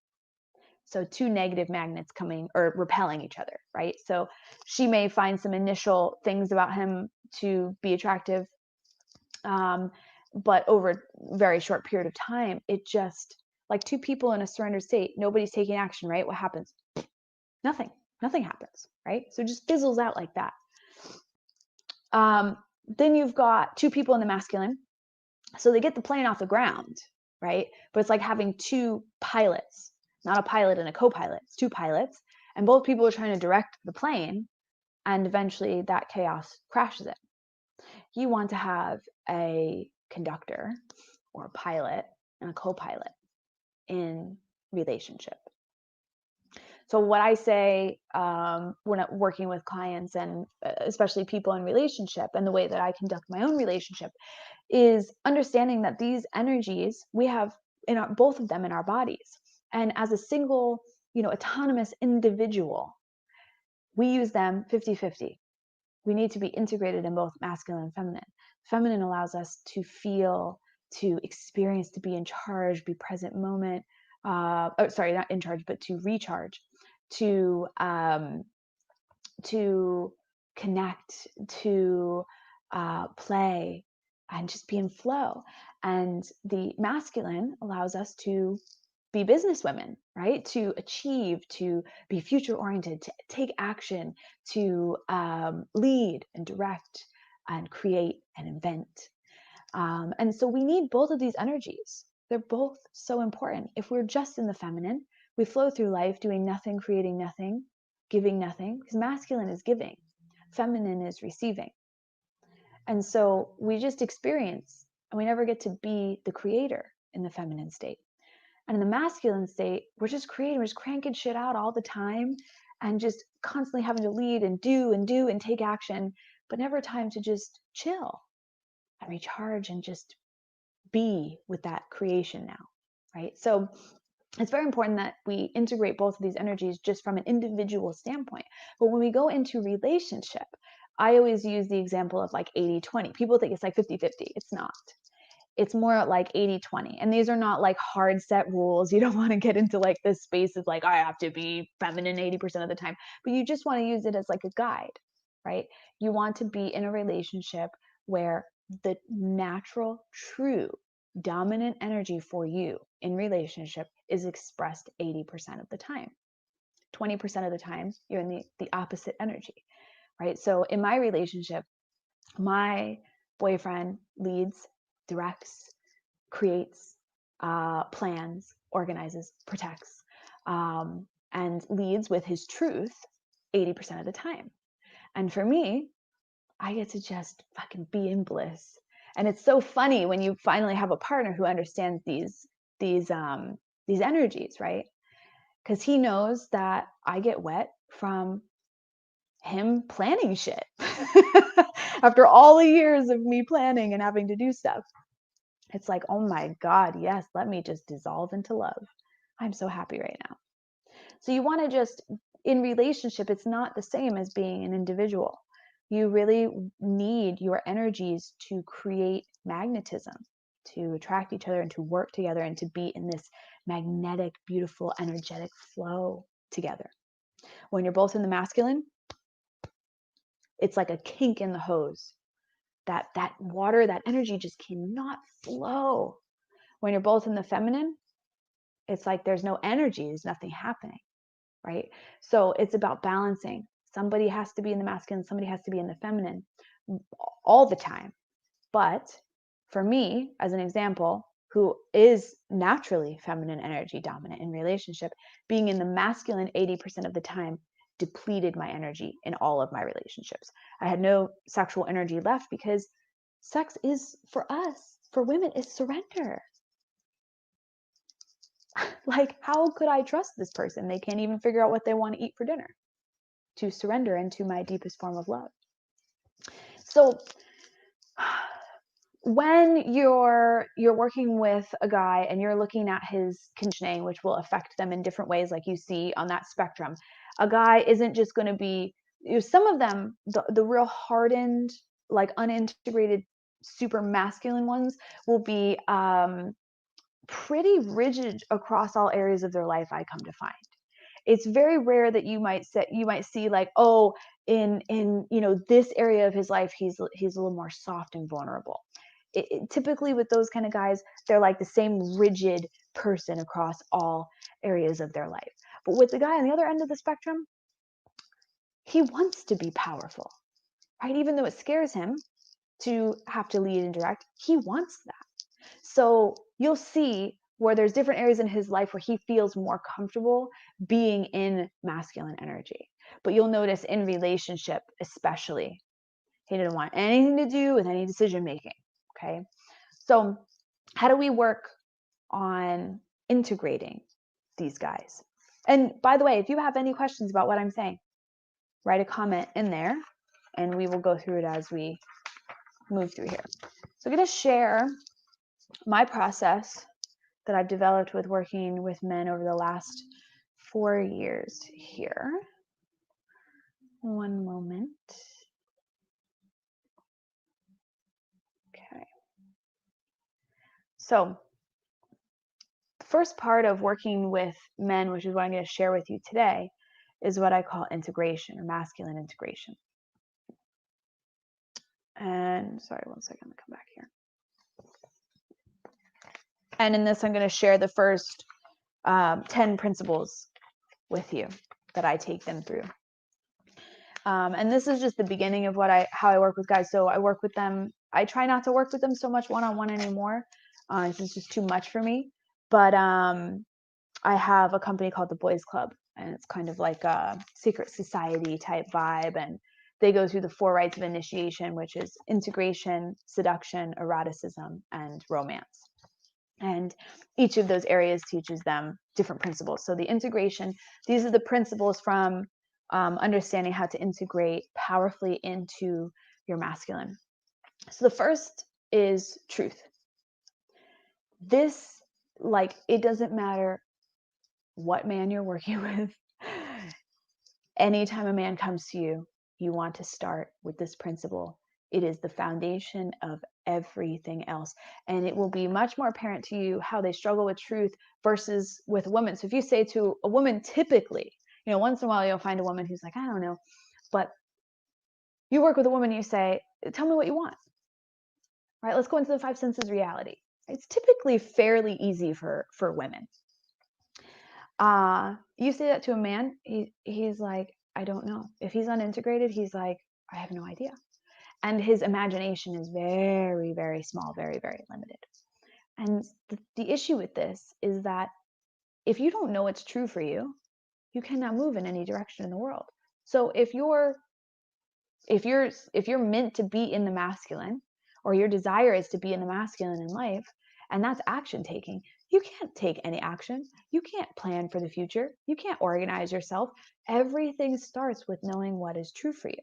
So two negative magnets coming or repelling each other, right? So she may find some initial things about him to be attractive, but over a very short period of time, it just, like two people in a surrender state, nobody's taking action, right? What happens? Nothing happens, right? So it just fizzles out like that. Then you've got two people in the masculine. So they get the plane off the ground, right? But it's like having two pilots, not a pilot and a co-pilot. It's two pilots, and both people are trying to direct the plane, and eventually that chaos crashes it. You want to have a conductor or a pilot and a co-pilot in relationship. So what I say when I'm working with clients and especially people in relationship, and the way that I conduct my own relationship, is understanding that these energies we have both of them in our bodies, and as a single autonomous individual, we use them 50-50. We need to be integrated in both masculine and feminine. Feminine allows us to feel, to experience, to be in charge, be present moment, sorry, not in charge, but to recharge, to connect, to play, and just be in flow. And the masculine allows us to be businesswomen, right? To achieve, to be future oriented, to take action, to lead and direct and create and invent. And so we need both of these energies. They're both so important. If we're just in the feminine, we flow through life doing nothing, creating nothing, giving nothing, because masculine is giving, feminine is receiving. And so we just experience, and we never get to be the creator in the feminine state. And in the masculine state, we're just creating, we're just cranking shit out all the time and just constantly having to lead and do and take action, but never time to just chill and recharge and just be with that creation now, right? So it's very important that we integrate both of these energies just from an individual standpoint. But when we go into relationship, I always use the example of like 80-20. People think it's like 50-50. It's not. It's more like 80-20. And these are not like hard set rules. You don't want to get into like this space of like, I have to be feminine 80% of the time, but you just want to use it as like a guide, right? You want to be in a relationship where the natural, true, dominant energy for you in relationship is expressed 80% of the time. 20% of the time, you're in the opposite energy, right? So in my relationship, my boyfriend leads, directs, creates, plans, organizes, protects, and leads with his truth 80% of the time. And for me, I get to just fucking be in bliss. And it's so funny when you finally have a partner who understands these energies, right? Because he knows that I get wet from him planning shit. After all the years of me planning and having to do stuff, it's like, oh my God, yes, let me just dissolve into love. I'm so happy right now. So you want to just, in relationship, it's not the same as being an individual. You really need your energies to create magnetism, to attract each other and to work together and to be in this magnetic, beautiful, energetic flow together. When you're both in the masculine, it's like a kink in the hose. That water, that energy just cannot flow. When you're both in the feminine, it's like there's no energy, there's nothing happening, right? So it's about balancing. Somebody has to be in the masculine, somebody has to be in the feminine all the time. But for me, as an example, who is naturally feminine energy dominant in relationship, being in the masculine 80% of the time depleted my energy in all of my relationships. I had no sexual energy left because sex is, for us, for women, is surrender. Like, how could I trust this person? They can't even figure out what they want to eat for dinner. To surrender into my deepest form of love. So when you're working with a guy and you're looking at his conditioning, which will affect them in different ways, like you see on that spectrum, a guy isn't just going to be, some of them, the real hardened, like unintegrated, super masculine ones will be pretty rigid across all areas of their life, I come to find. It's very rare that you might see like, oh, in this area of his life, he's a little more soft and vulnerable. Typically with those kind of guys, they're like the same rigid person across all areas of their life. But with the guy on the other end of the spectrum, he wants to be powerful, right? Even though it scares him to have to lead and direct, he wants that. So you'll see where there's different areas in his life where he feels more comfortable being in masculine energy. But you'll notice in relationship, especially, he didn't want anything to do with any decision making. Okay. So how do we work on integrating these guys? And by the way, if you have any questions about what I'm saying, write a comment in there and we will go through it as we move through here. So I'm going to share my process that I've developed with working with men over the last 4 years here. One moment. Okay. So the first part of working with men, which is what I'm going to share with you today, is what I call integration or masculine integration. And sorry, one second, I'm going to come back here. And in this, I'm going to share the first 10 principles with you that I take them through. And this is just the beginning of how I work with guys. So I work with them. I try not to work with them so much one-on-one anymore. It's just too much for me. But I have a company called the Boys Club, and it's kind of like a secret society type vibe. And they go through the 4 rites of initiation, which is integration, seduction, eroticism, and romance. And each of those areas teaches them different principles. So the integration, these are the principles from understanding how to integrate powerfully into your masculine. So the first is truth. This, like, it doesn't matter what man you're working with. Anytime a man comes to you, you want to start with this principle. It is the foundation of everything else. And it will be much more apparent to you how they struggle with truth versus with a woman. So if you say to a woman, typically, once in a while you'll find a woman who's like, I don't know, but you work with a woman, you say, tell me what you want, right? Let's go into the five senses reality. It's typically fairly easy for women. You say that to a man, he's like, I don't know. If he's unintegrated, he's like, I have no idea. And his imagination is very, very small, very, very limited. And the issue with this is that if you don't know what's true for you, you cannot move in any direction in the world. So if you're meant to be in the masculine, or your desire is to be in the masculine in life, and that's action taking, you can't take any action. You can't plan for the future. You can't organize yourself. Everything starts with knowing what is true for you.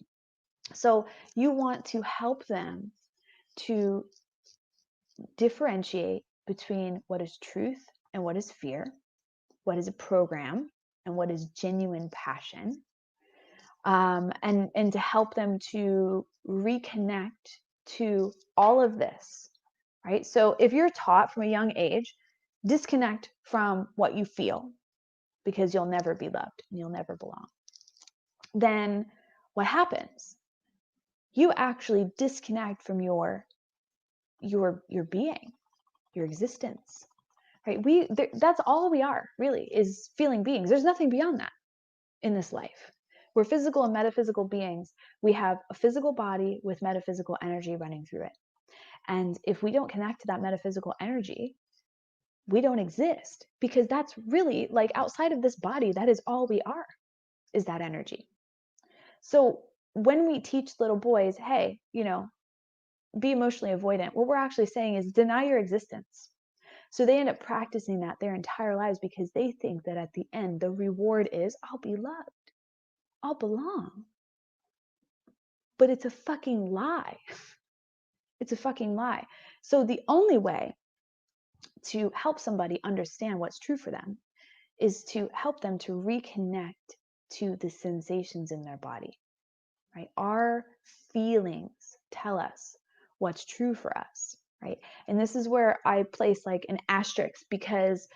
So you want to help them to differentiate between what is truth and what is fear, what is a program and what is genuine passion, and to help them to reconnect to all of this, right? So if you're taught from a young age, disconnect from what you feel because you'll never be loved and you'll never belong, then what happens? You actually disconnect from your being, your existence, right? That's all we are, really, is feeling beings. There's nothing beyond that in this life. We're physical and metaphysical beings. We have a physical body with metaphysical energy running through it. And if we don't connect to that metaphysical energy, we don't exist, because that's really, like, outside of this body, that is all we are, is that energy. So when we teach little boys, hey, be emotionally avoidant, what we're actually saying is deny your existence. So they end up practicing that their entire lives because they think that at the end, the reward is, I'll be loved, I'll belong. But it's a fucking lie. It's a fucking lie. So the only way to help somebody understand what's true for them is to help them to reconnect to the sensations in their body, right? Our feelings tell us what's true for us, right? And this is where I place like an asterisk, because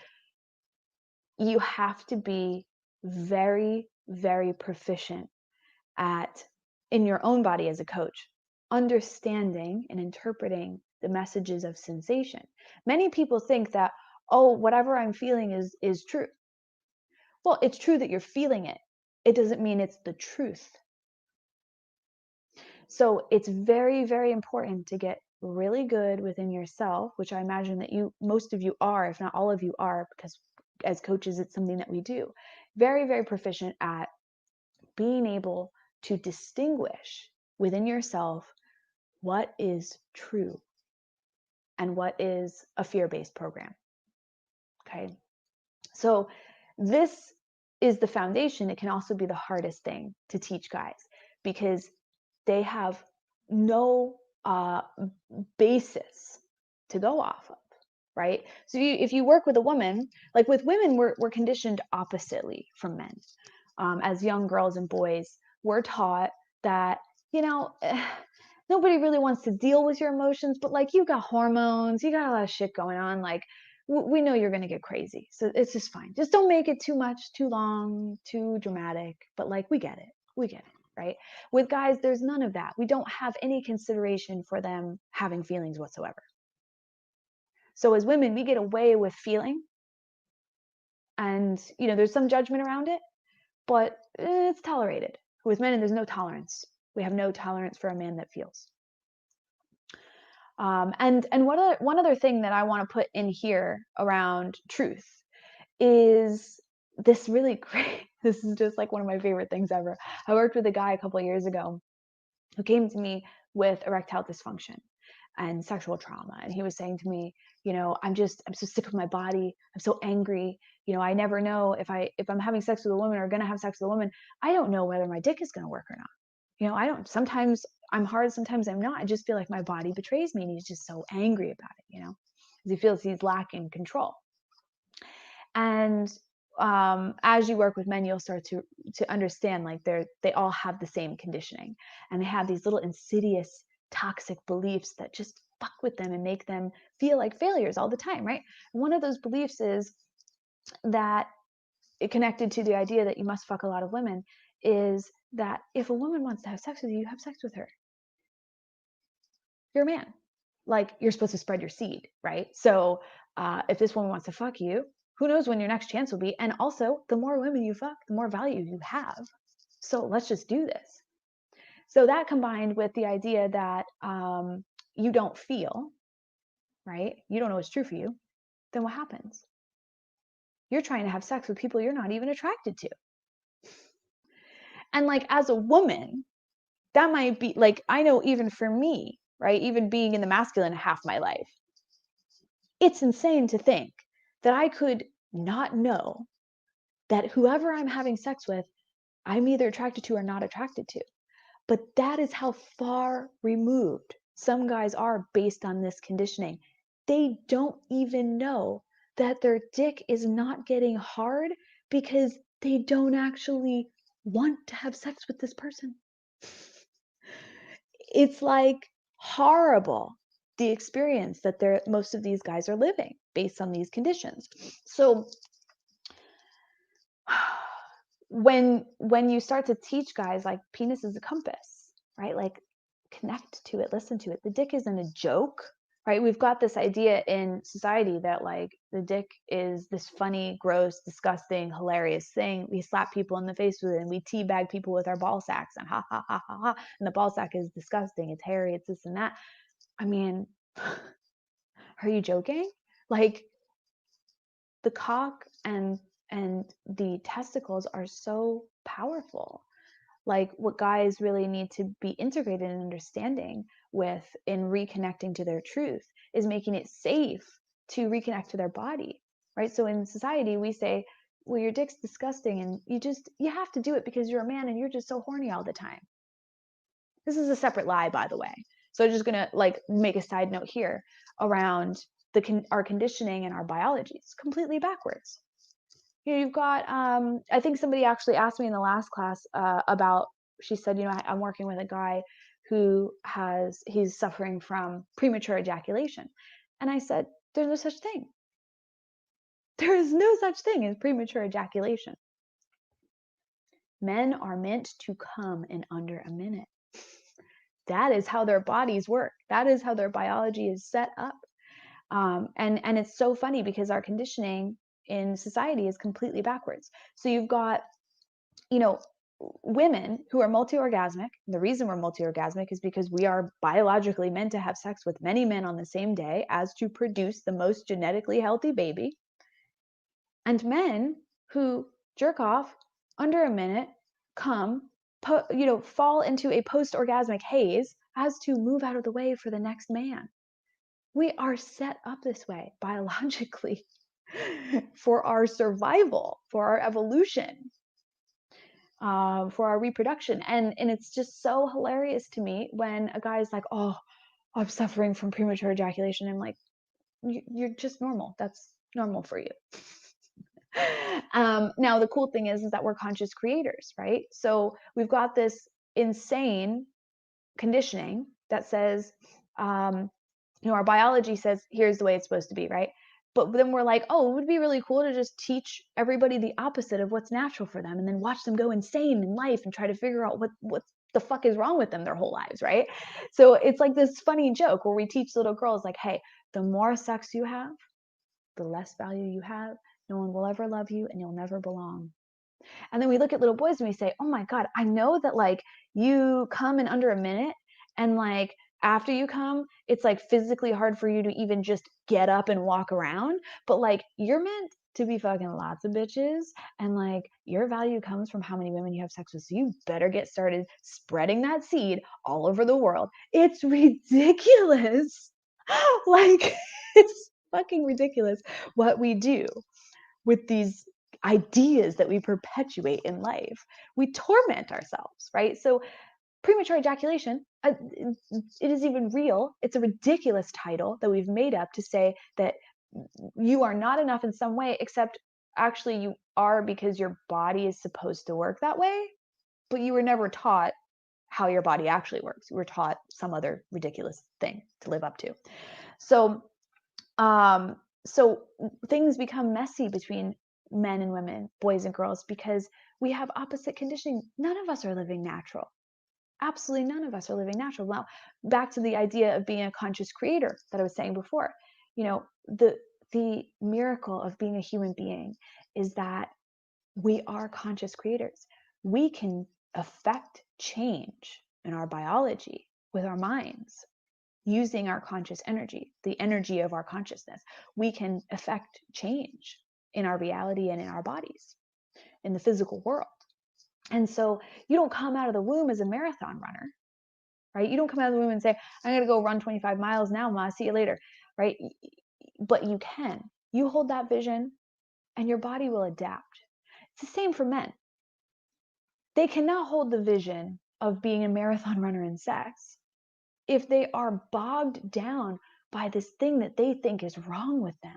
you have to be very, very proficient in your own body as a coach, understanding and interpreting the messages of sensation. Many people think that, oh, whatever I'm feeling is true. Well, it's true that you're feeling it. It doesn't mean it's the truth. So it's very, very important to get really good within yourself, which I imagine that most of you are, if not all of you are, because as coaches, it's something that we do. Very, very proficient at being able to distinguish within yourself what is true and what is a fear-based program. Okay. So this is the foundation. It can also be the hardest thing to teach guys because they have no basis to go off of, right? So if you work with a woman, like with women, we're conditioned oppositely from men. As young girls and boys, we're taught that, nobody really wants to deal with your emotions, but like you got hormones, you got a lot of shit going on. Like we know you're going to get crazy. So it's just fine. Just don't make it too much, too long, too dramatic. But like, we get it. We get it. Right? With guys, there's none of that. We don't have any consideration for them having feelings whatsoever. So as women, we get away with feeling, and there's some judgment around it, but it's tolerated. With men, there's no tolerance. We have no tolerance for a man that feels. And one other thing that I want to put in here around truth is this really great. This is just like one of my favorite things ever. I worked with a guy a couple of years ago who came to me with erectile dysfunction and sexual trauma, and he was saying to me, I'm so sick of my body. I'm so angry. I never know if I'm having sex with a woman or going to have sex with a woman. I don't know whether my dick is going to work or not. I don't. Sometimes I'm hard, sometimes I'm not. I just feel like my body betrays me, and he's just so angry about it. Because he feels he's lacking control. And as you work with men, you'll start to understand, like they all have the same conditioning, and they have these little insidious toxic beliefs that just fuck with them and make them feel like failures all the time, right? And one of those beliefs is that, it connected to the idea that you must fuck a lot of women, is that if a woman wants to have sex with you, you have sex with her. You're a man. Like, you're supposed to spread your seed, right? So if this woman wants to fuck you, who knows when your next chance will be? And also, the more women you fuck, the more value you have. So let's just do this. So that combined with the idea that you don't feel, right? You don't know what's true for you. Then what happens? You're trying to have sex with people you're not even attracted to. And like, as a woman, that might be like, I know even for me, right? Even being in the masculine half my life, it's insane to think that I could not know that whoever I'm having sex with, I'm either attracted to or not attracted to. But that is how far removed some guys are based on this conditioning. They don't even know that their dick is not getting hard because they don't actually want to have sex with this person. It's like horrible, the experience that most of these guys are living based on these conditions. So when you start to teach guys like penis is a compass, right? Like, connect to it, listen to it. The dick isn't a joke, right? We've got this idea in society that like the dick is this funny, gross, disgusting, hilarious thing. We slap people in the face with it and we teabag people with our ball sacks and ha ha ha ha ha. And the ball sack is disgusting. It's hairy. It's this and that. I mean, are you joking? Like, the cock and the testicles are so powerful. Like, what guys really need to be integrated in understanding with in reconnecting to their truth is making it safe to reconnect to their body, right? So in society we say, well, your dick's disgusting and you have to do it because you're a man and you're just so horny all the time. This is a separate lie, by the way. So I'm just gonna like make a side note here around our conditioning and our biology. It's completely backwards. You've got I think somebody actually asked me in the last class about, she said, I'm working with a guy who he's suffering from premature ejaculation. And I said, there's no such thing. There is no such thing as premature ejaculation. Men are meant to come in under a minute. That is how their bodies work. That is how their biology is set up. And it's so funny because our conditioning in society is completely backwards. So you've got, women who are multi-orgasmic. The reason we're multi-orgasmic is because we are biologically meant to have sex with many men on the same day as to produce the most genetically healthy baby. And men who jerk off under a minute, come, fall into a post-orgasmic haze as to move out of the way for the next man. We are set up this way biologically for our survival, for our evolution, for our reproduction. And it's just so hilarious to me when a guy's like, oh, I'm suffering from premature ejaculation. I'm like, you're just normal. That's normal for you. Now, the cool thing is that we're conscious creators, right? So we've got this insane conditioning that says, our biology says, here's the way it's supposed to be, right? But then we're like, oh, it would be really cool to just teach everybody the opposite of what's natural for them and then watch them go insane in life and try to figure out what the fuck is wrong with them their whole lives, right? So it's like this funny joke where we teach little girls like, hey, the more sex you have, the less value you have. No one will ever love you and you'll never belong. And then we look at little boys and we say, oh my God, I know that like you come in under a minute and like after you come, it's like physically hard for you to even just get up and walk around. But like you're meant to be fucking lots of bitches and like your value comes from how many women you have sex with. So you better get started spreading that seed all over the world. It's ridiculous. Like it's fucking ridiculous what we do with these ideas that we perpetuate in life. We torment ourselves, right? So premature ejaculation, it is even real. It's a ridiculous title that we've made up to say that you are not enough in some way, except actually you are, because your body is supposed to work that way, but you were never taught how your body actually works. We're taught some other ridiculous thing to live up to. So, so things become messy between men and women, boys and girls, because we have opposite conditioning. None of us are living natural. Absolutely none of us are living natural. Now, back to the idea of being a conscious creator that I was saying before. The miracle of being a human being is that we are conscious creators. We can affect change in our biology with our minds using our conscious energy, the energy of our consciousness. We can affect change in our reality and in our bodies, in the physical world. And so you don't come out of the womb as a marathon runner, right? You don't come out of the womb and say, I'm going to go run 25 miles now, Ma, see you later, right? But you can. You hold that vision and your body will adapt. It's the same for men. They cannot hold the vision of being a marathon runner in sex if they are bogged down by this thing that they think is wrong with them.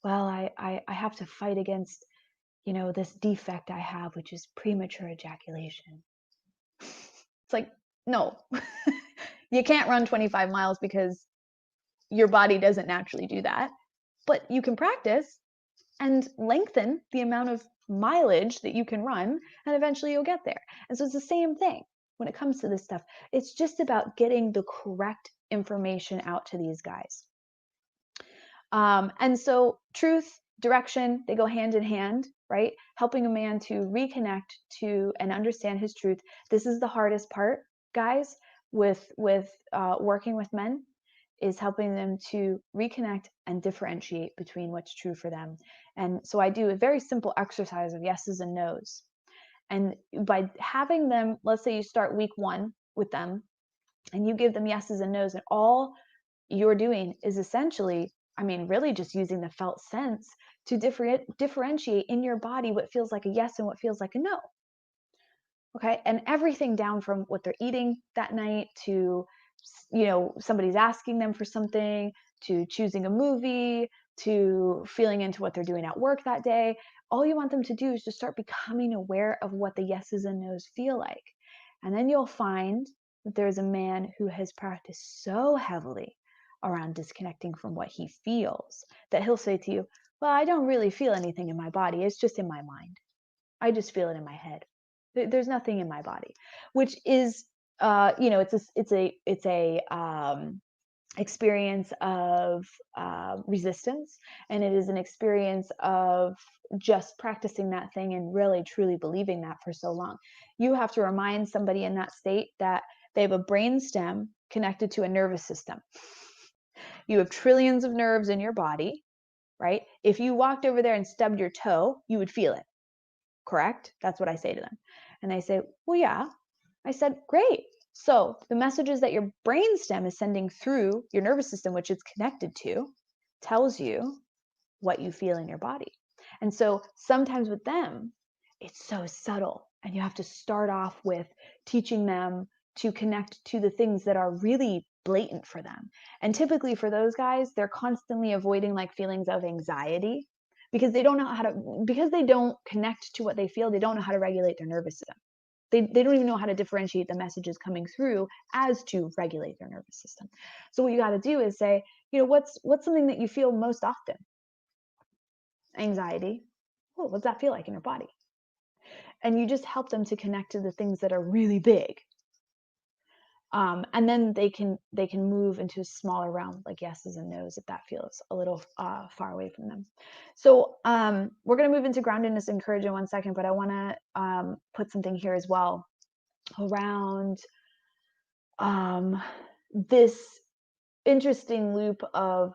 Well, I have to fight against, this defect I have, which is premature ejaculation. It's like, no, you can't run 25 miles because your body doesn't naturally do that. But you can practice and lengthen the amount of mileage that you can run, and eventually you'll get there. And so it's the same thing when it comes to this stuff. It's just about getting the correct information out to these guys. And so truth, direction, they go hand in hand, right? Helping a man to reconnect to and understand his truth. This is the hardest part, guys, with working with men, is helping them to reconnect and differentiate between what's true for them. And so I do a very simple exercise of yeses and nos. And by having them, let's say you start week 1 with them and you give them yeses and nos, and all you're doing is essentially, really just using the felt sense to differentiate in your body what feels like a yes and what feels like a no. Okay. And everything down from what they're eating that night to, somebody's asking them for something, to choosing a movie, to feeling into what they're doing at work that day. All you want them to do is just start becoming aware of what the yeses and nos feel like. And then you'll find that there's a man who has practiced so heavily around disconnecting from what he feels that he'll say to you, well, I don't really feel anything in my body. It's just in my mind. I just feel it in my head. There's nothing in my body, which is, it's a experience of resistance, and it is an experience of just practicing that thing and really truly believing that for so long. You have to remind somebody in that state that they have a brain stem connected to a nervous system. You have trillions of nerves in your body, right? If you walked over there and stubbed your toe, you would feel it. Correct? That's what I say to them. And they say, well, yeah. I said, great. So the messages that your brainstem is sending through your nervous system, which it's connected to, tells you what you feel in your body. And so sometimes with them, it's so subtle. And you have to start off with teaching them to connect to the things that are really blatant for them. And typically for those guys, they're constantly avoiding like feelings of anxiety because they don't know how to, because they don't connect to what they feel, they don't know how to regulate their nervous system. They don't even know how to differentiate the messages coming through as to regulate their nervous system. So what you got to do is say, what's something that you feel most often? Anxiety. Oh, what's that feel like in your body? And you just help them to connect to the things that are really big. And then they can move into a smaller realm, like yeses and nos, if that feels a little far away from them. So we're going to move into groundedness and courage in 1 second, but I want to put something here as well around this interesting loop of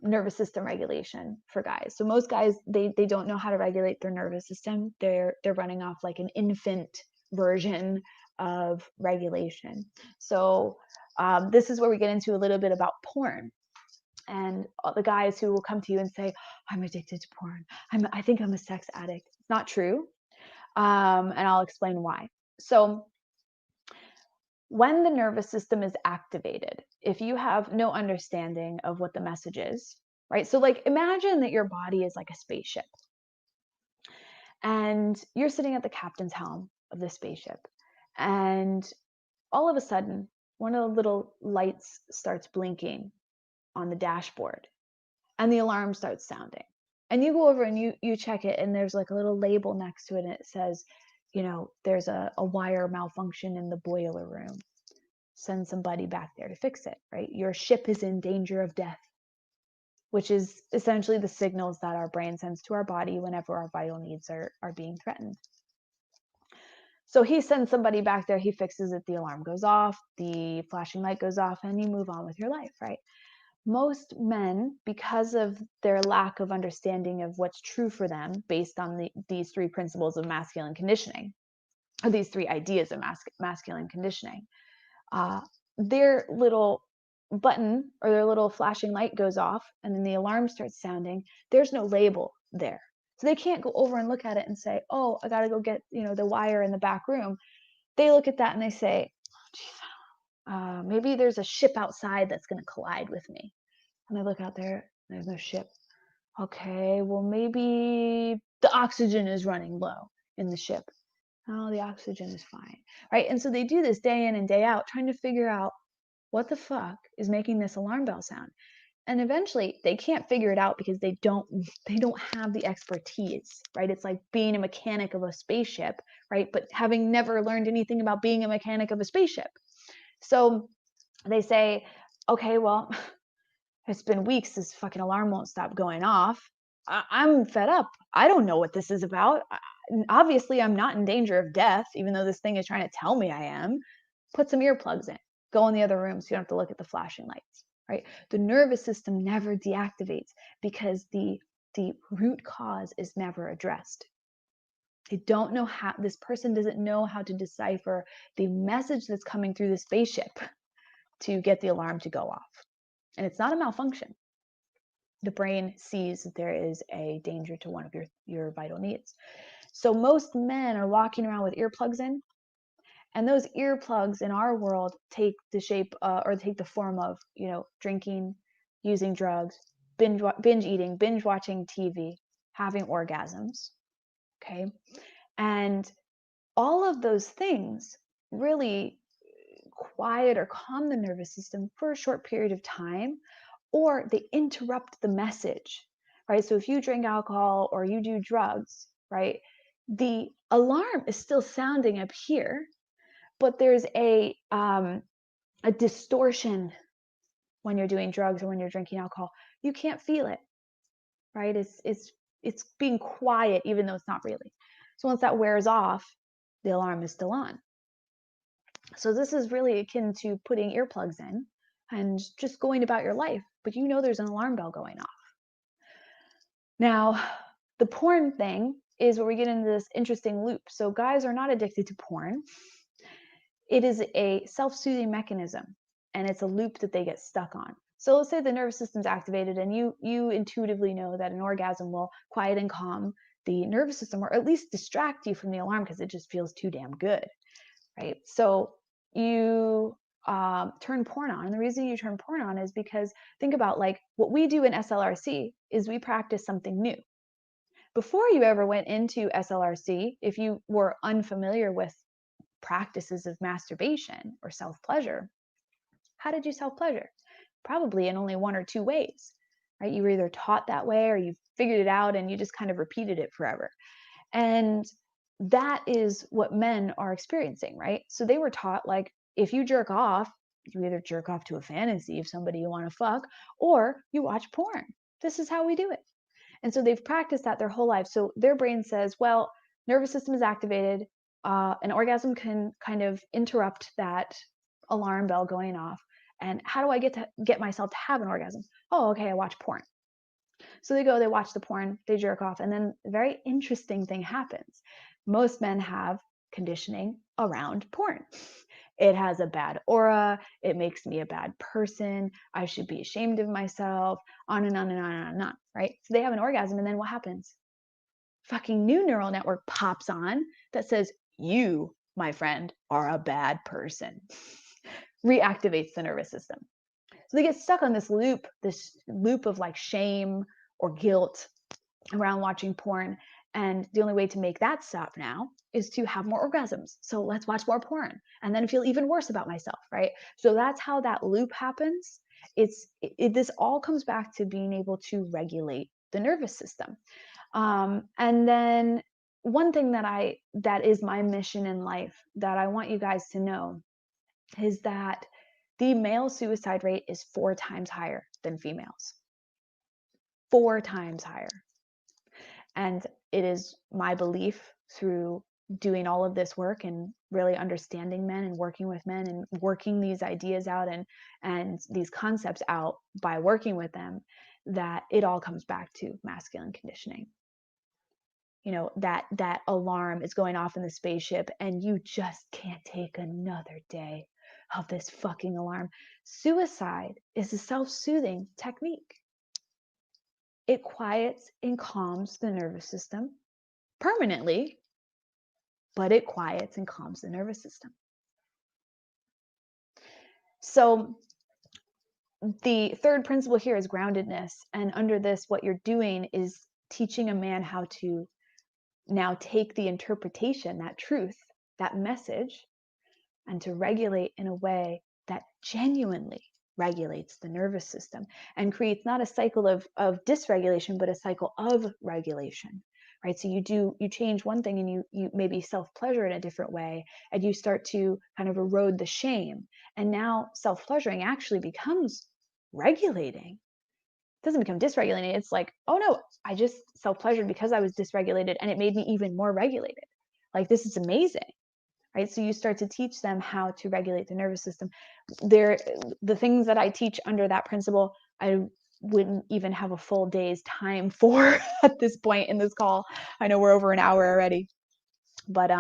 nervous system regulation for guys. So most guys, they don't know how to regulate their nervous system. They're running off like an infant version of regulation. So this is where we get into a little bit about porn. And the guys who will come to you and say, I'm addicted to porn. I think I'm a sex addict. It's not true. And I'll explain why. So when the nervous system is activated, if you have no understanding of what the message is, right? So like imagine that your body is like a spaceship and you're sitting at the captain's helm of the spaceship And all of a sudden, one of the little lights starts blinking on the dashboard and the alarm starts sounding. And you go over and you check it, and there's like a little label next to it, and it says, there's a wire malfunction in the boiler room. Send somebody back there to fix it, right? Your ship is in danger of death, which is essentially the signals that our brain sends to our body whenever our vital needs are being threatened. So he sends somebody back there, he fixes it, the alarm goes off, the flashing light goes off, and you move on with your life, right? Most men, because of their lack of understanding of what's true for them based on these three principles of masculine conditioning, or these three ideas of masculine conditioning, their little button or their little flashing light goes off and then the alarm starts sounding. There's no label there. So they can't go over and look at it and say, oh, I got to go get, the wire in the back room. They look at that and they say, maybe there's a ship outside that's going to collide with me. And I look out there, there's no ship. Okay, well, maybe the oxygen is running low in the ship. Oh, the oxygen is fine, right? And so they do this day in and day out, trying to figure out what the fuck is making this alarm bell sound. And eventually they can't figure it out because they don't have the expertise, right? It's like being a mechanic of a spaceship, right? But having never learned anything about being a mechanic of a spaceship. So they say, okay, well, it's been weeks, this fucking alarm won't stop going off. I'm fed up. I don't know what this is about. Obviously, I'm not in danger of death, even though this thing is trying to tell me I am. Put some earplugs in. Go in the other room so you don't have to look at the flashing lights, right? The nervous system never deactivates because the root cause is never addressed. They don't know how, this person doesn't know how to decipher the message that's coming through the spaceship to get the alarm to go off. And it's not a malfunction. The brain sees that there is a danger to one of your vital needs. So most men are walking around with earplugs in, and those earplugs in our world take the shape or take the form of, drinking, using drugs, binge eating, binge watching TV, having orgasms. Okay. And all of those things really quiet or calm the nervous system for a short period of time, or they interrupt the message, right? So if you drink alcohol or you do drugs, right, the alarm is still sounding up here, but there's a distortion when you're doing drugs or when you're drinking alcohol. You can't feel it, right? It's being quiet even though it's not really. So once that wears off, the alarm is still on. So this is really akin to putting earplugs in and just going about your life, but there's an alarm bell going off. Now, the porn thing is where we get into this interesting loop. So guys are not addicted to porn. It is a self-soothing mechanism, and it's a loop that they get stuck on. So let's say the nervous system's activated and you intuitively know that an orgasm will quiet and calm the nervous system, or at least distract you from the alarm because it just feels too damn good, right? So you turn porn on. And the reason you turn porn on is because think about, like, what we do in SLRC is we practice something new. Before you ever went into SLRC, if you were unfamiliar with practices of masturbation or self-pleasure, how did you self-pleasure? Probably in only one or two ways, right? You were either taught that way or you figured it out and you just kind of repeated it forever. And that is what men are experiencing, right? So they were taught, like, if you jerk off, you either jerk off to a fantasy of somebody you want to fuck, or you watch porn. This is how we do it. And so they've practiced that their whole life. So their brain says, well, nervous system is activated. An orgasm can kind of interrupt that alarm bell going off. And how do I get myself to have an orgasm? Oh, okay, I watch porn. So they go, they watch the porn, they jerk off, and then a very interesting thing happens. Most men have conditioning around porn. It has a bad aura. It makes me a bad person. I should be ashamed of myself, on and on and on and on and on, right? So they have an orgasm, and then what happens? Fucking new neural network pops on that says, you, my friend, are a bad person. Reactivates the nervous system. So they get stuck on this loop of like shame or guilt around watching porn. And the only way to make that stop now is to have more orgasms. So let's watch more porn and then feel even worse about myself, right? So that's how that loop happens. This all comes back to being able to regulate the nervous system. And then one thing that is my mission in life that I want you guys to know is that the male suicide rate is 4 times higher than females. 4 times higher. And it is my belief through doing all of this work and really understanding men and working with men and working these ideas out and these concepts out by working with them, that it all comes back to masculine conditioning. You know, that alarm is going off in the spaceship and you just can't take another day of this fucking alarm. Suicide is a self-soothing technique. It quiets and calms the nervous system permanently, but it quiets and calms the nervous system. So the third principle here is groundedness. And under this, what you're doing is teaching a man how to now take the interpretation, that truth, that message, and to regulate in a way that genuinely regulates the nervous system and creates not a cycle of dysregulation, but a cycle of regulation, right? So you change one thing and you maybe self-pleasure in a different way, and you start to kind of erode the shame. And now self-pleasuring actually becomes regulating. It doesn't become dysregulating. It's like, oh no, I just self-pleasured because I was dysregulated and it made me even more regulated. Like, this is amazing. Right? So you start to teach them how to regulate the nervous system. The things that I teach under that principle, I wouldn't even have a full day's time for at this point in this call. I know we're over an hour already, but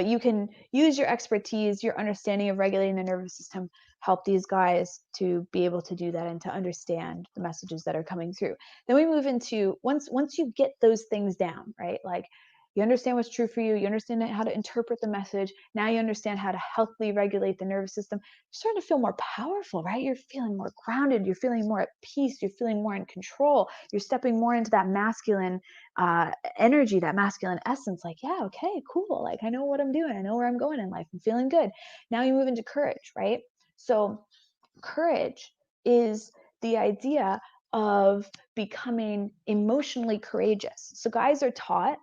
you can use your expertise, your understanding of regulating the nervous system, help these guys to be able to do that and to understand the messages that are coming through. Then we move into, once you get those things down, right? Like, you understand what's true for you. You understand how to interpret the message. Now you understand how to healthily regulate the nervous system. You're starting to feel more powerful, right? You're feeling more grounded. You're feeling more at peace. You're feeling more in control. You're stepping more into that masculine energy, that masculine essence. Like, yeah, okay, cool. Like, I know what I'm doing. I know where I'm going in life. I'm feeling good. Now you move into courage, right? So courage is the idea of becoming emotionally courageous. So guys are taught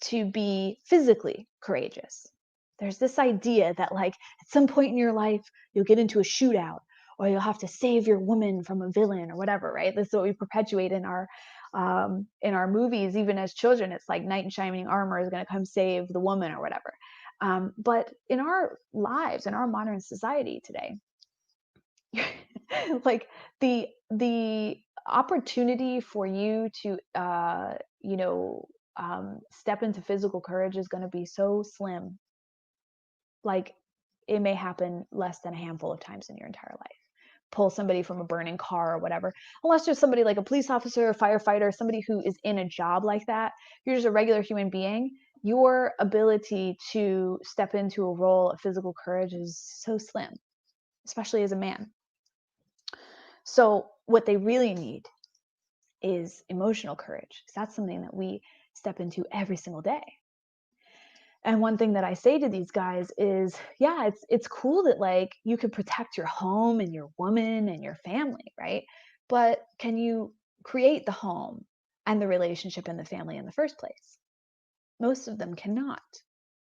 to be physically courageous. There's this idea that, like, at some point in your life, you'll get into a shootout or you'll have to save your woman from a villain or whatever, right? This is what we perpetuate in our movies, even as children. It's like knight in shining armor is going to come save the woman or whatever. But in our lives, in our modern society today, like the opportunity for you to step into physical courage is going to be so slim. Like, it may happen less than a handful of times in your entire life. Pull somebody from a burning car or whatever, unless there's somebody like a police officer, a firefighter, somebody who is in a job like that. You're just a regular human being. Your ability to step into a role of physical courage is so slim, especially as a man. So what they really need is emotional courage, because that's something that we step into every single day. And one thing that I say to these guys is, yeah, it's cool that, like, you could protect your home and your woman and your family, right? But can you create the home and the relationship and the family in the first place? Most of them cannot,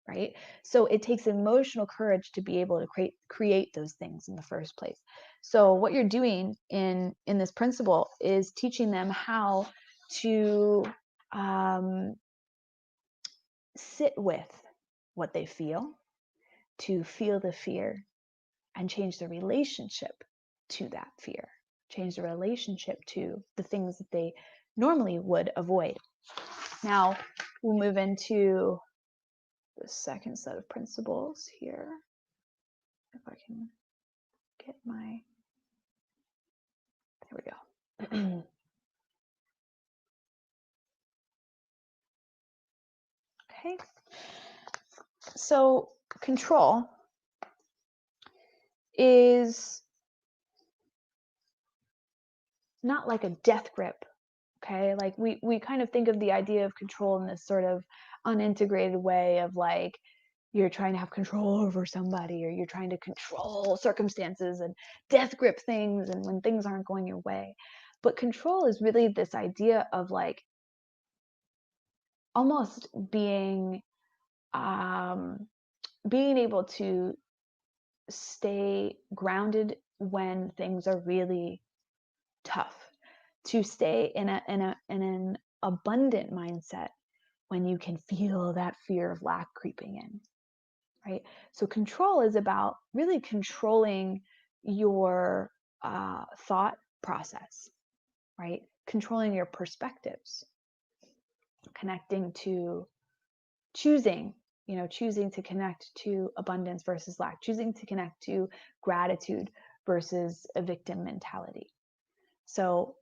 right? So it takes emotional courage to be able to create those things in the first place. So what you're doing in this principle is teaching them how to sit with what they feel, to feel the fear, and change the relationship to that fear, change the relationship to the things that they normally would avoid. Now we'll move into the second set of principles here. If I can get my, there we go. Okay. So control is not like a death grip Okay, like we kind of think of the idea of control in this sort of unintegrated way of like you're trying to have control over somebody, or you're trying to control circumstances and death grip things and when things aren't going your way. But control is really this idea of like almost um being able to stay grounded when things are really tough, to stay in an abundant mindset when you can feel that fear of lack creeping in, right? So control is about really controlling your thought process, right? Controlling your perspectives, connecting to choosing, choosing to connect to abundance versus lack, choosing to connect to gratitude versus a victim mentality. So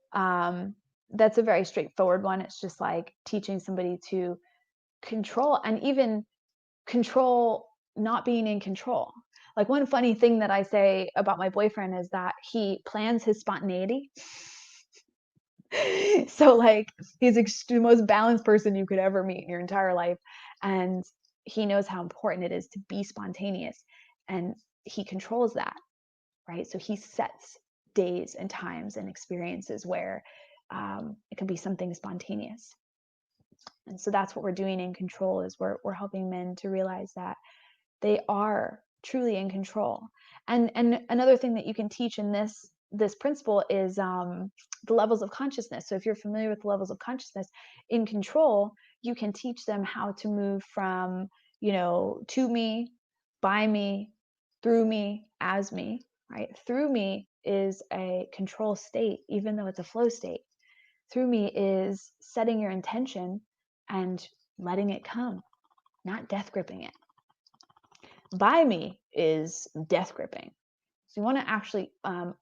that's a very straightforward one. It's just like teaching somebody to control, and even control not being in control. Like one funny thing that I say about my boyfriend is that he plans his spontaneity. So like he's the most balanced person you could ever meet in your entire life, and he knows how important it is to be spontaneous, and he controls that, right? So he sets days and times and experiences where it can be something spontaneous. And so that's what we're doing in control, is we're helping men to realize that they are truly in control. And another thing that you can teach in this principle is the levels of consciousness. So if you're familiar with the levels of consciousness in control, you can teach them how to move from, to me, by me, through me, as me, right? Through me is a control state, even though it's a flow state. Through me is setting your intention and letting it come, not death gripping it. By me is death gripping. So you want to actually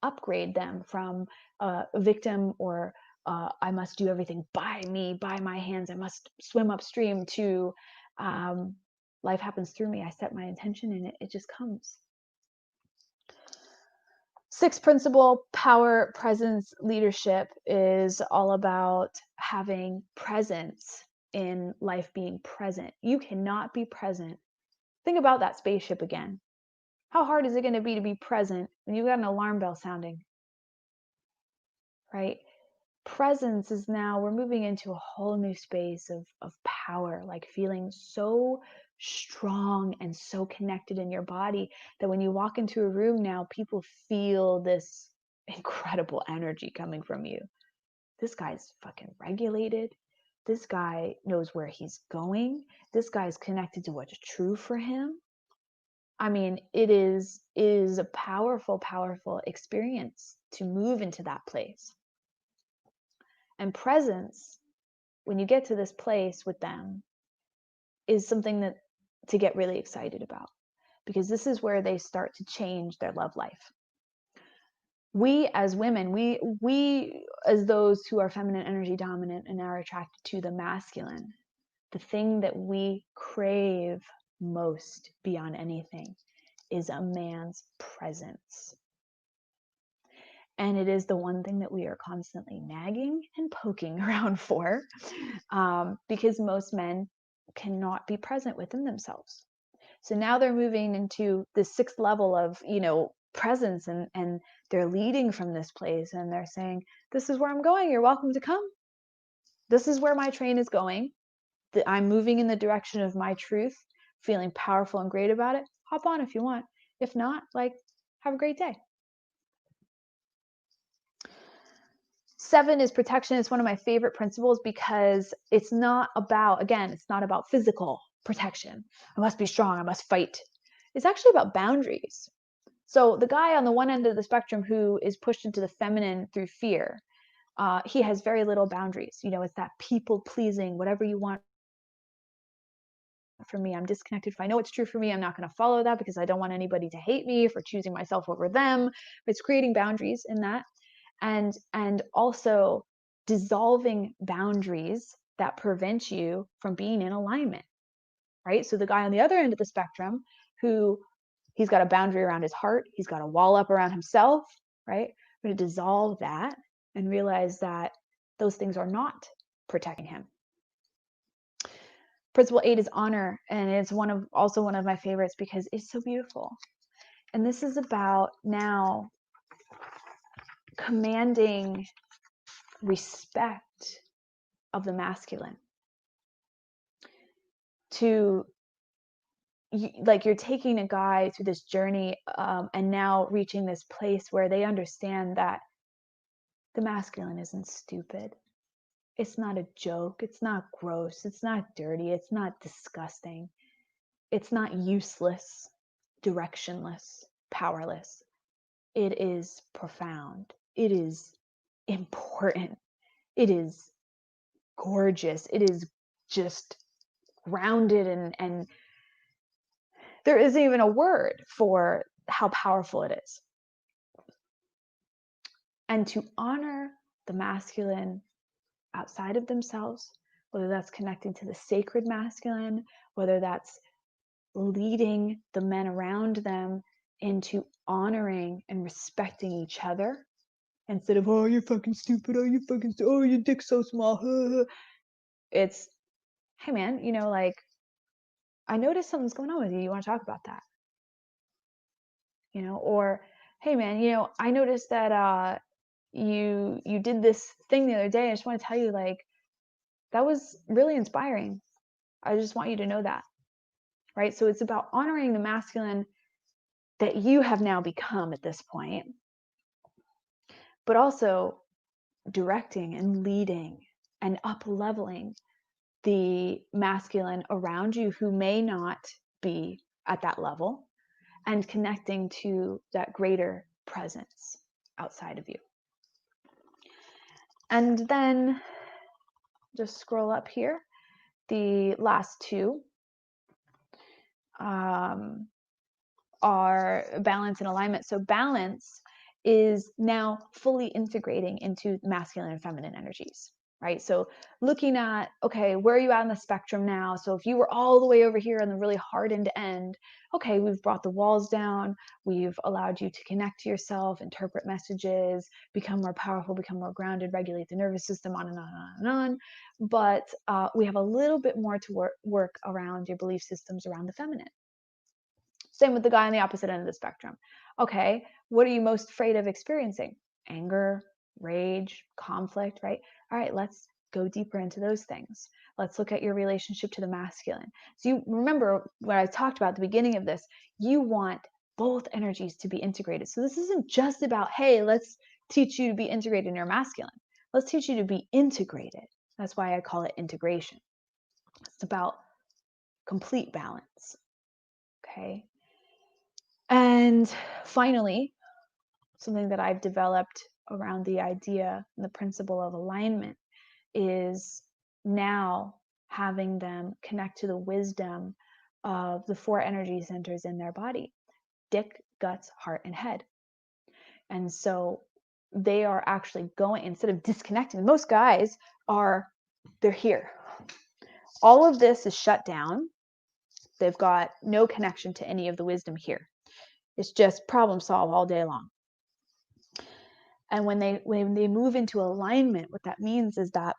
upgrade them from a victim, or I must do everything by me, by my hands, I must swim upstream, to life happens through me. I set my intention and it just comes. Sixth principle, power, presence, leadership, is all about having presence in life, being present. You cannot be present. Think about that spaceship again. How hard is it going to be present when you've got an alarm bell sounding, right? Presence is now, we're moving into a whole new space of power, like feeling so strong and so connected in your body that when you walk into a room now, people feel this incredible energy coming from you. This guy's fucking regulated. This guy knows where he's going. This guy's connected to what's true for him. I mean, it is a powerful, powerful experience to move into that place. And presence, when you get to this place with them, is something that to get really excited about, because this is where they start to change their love life. We as women, we as those who are feminine energy dominant and are attracted to the masculine, the thing that we crave most beyond anything is a man's presence. And it is the one thing that we are constantly nagging and poking around for, because most men cannot be present within themselves. So now they're moving into the sixth level of, presence, and they're leading from this place, and they're saying, this is where I'm going. You're welcome to come. This is where my train is going. I'm moving in the direction of my truth, feeling powerful and great about it. Hop on if you want. If not, like, have a great day. 7 is protection. It's one of my favorite principles because it's not about, again, it's not about physical protection. I must be strong. I must fight. It's actually about boundaries. So the guy on the one end of the spectrum who is pushed into the feminine through fear, he has very little boundaries. It's that people pleasing, whatever you want from me, I'm disconnected. If I know it's true for me, I'm not going to follow that because I don't want anybody to hate me for choosing myself over them. It's creating boundaries in that. And also dissolving boundaries that prevent you from being in alignment, right? So the guy on the other end of the spectrum, who he's got a boundary around his heart, he's got a wall up around himself, right? I'm going to dissolve that and realize that those things are not protecting him. Principle 8 is honor, and it's also one of my favorites because it's so beautiful. And this is about now commanding respect of the masculine. Like you're taking a guy through this journey, and now reaching this place where they understand that the masculine isn't stupid. It's not a joke. It's not gross. It's not dirty. It's not disgusting. It's not useless, directionless, powerless. It is profound. It is important. It is gorgeous. It is just grounded, and there isn't even a word for how powerful it is. And to honor the masculine outside of themselves, whether that's connecting to the sacred masculine, whether that's leading the men around them into honoring and respecting each other instead of, oh, you're fucking stupid, oh, you fucking oh, your dick's so small. It's, hey man, like, I noticed something's going on with you. You want to talk about that? Or, hey man, I noticed that you did this thing the other day. I just want to tell you, like, that was really inspiring. I just want you to know that. Right? So it's about honoring the masculine that you have now become at this point, but also directing and leading and up-leveling the masculine around you who may not be at that level, and connecting to that greater presence outside of you. And then just scroll up here. The last two are balance and alignment. So balance is now fully integrating into masculine and feminine energies, right? So looking at, okay, where are you at in the spectrum now? So if you were all the way over here on the really hardened end, okay, we've brought the walls down, we've allowed you to connect to yourself, interpret messages, become more powerful, become more grounded, regulate the nervous system, on and on and on and on. But we have a little bit more to work around your belief systems around the feminine. Same with the guy on the opposite end of the spectrum. Okay, what are you most afraid of experiencing? Anger, rage, conflict, right? All right, let's go deeper into those things. Let's look at your relationship to the masculine. So you remember what I talked about at the beginning of this, you want both energies to be integrated. So this isn't just about, hey, let's teach you to be integrated in your masculine. Let's teach you to be integrated. That's why I call it integration. It's about complete balance. Okay. And finally, something that I've developed around the idea and the principle of alignment is now having them connect to the wisdom of the 4 energy centers in their body: dick, guts, heart, and head. And so they are actually going, instead of disconnecting, most guys they're here. All of this is shut down. They've got no connection to any of the wisdom here. It's just problem solve all day long. And when they move into alignment, what that means is that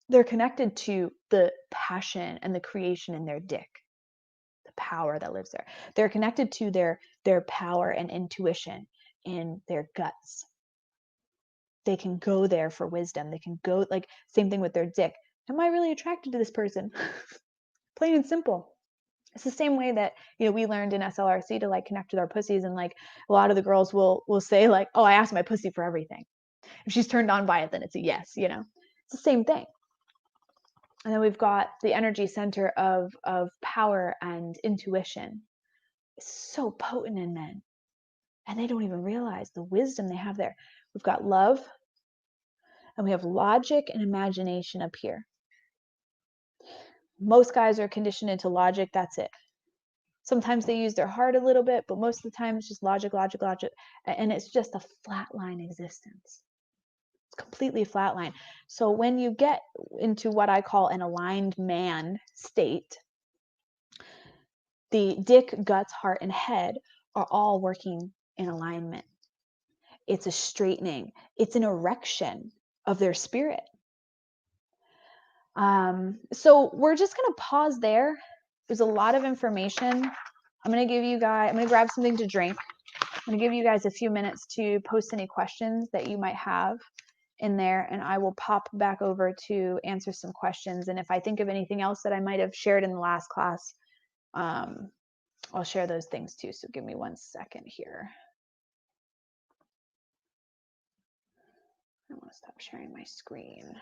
they're connected to the passion and the creation in their dick, the power that lives there. They're connected to their power and intuition in their guts. They can go there for wisdom. They can go, like, same thing with their dick. Am I really attracted to this person? Plain and simple. It's the same way that, we learned in SLRC to, like, connect with our pussies, and, like, a lot of the girls will say, like, oh, I asked my pussy for everything. If she's turned on by it, then it's a yes, It's the same thing. And then we've got the energy center of power and intuition. It's so potent in men, and they don't even realize the wisdom they have there. We've got love, and we have logic and imagination up here. Most guys are conditioned into logic. That's it. Sometimes they use their heart a little bit, but most of the time it's just logic, logic, logic. And it's just a flatline existence. It's completely flatline. So when you get into what I call an aligned man state, the dick, guts, heart, and head are all working in alignment. It's a straightening. It's an erection of their spirit. So we're just going to pause there. There's a lot of information. I'm going to grab something to drink. I'm going to give you guys a few minutes to post any questions that you might have in there, and I will pop back over to answer some questions. And if I think of anything else that I might have shared in the last class, I'll share those things too. So give me 1 second here. I want to stop sharing my screen.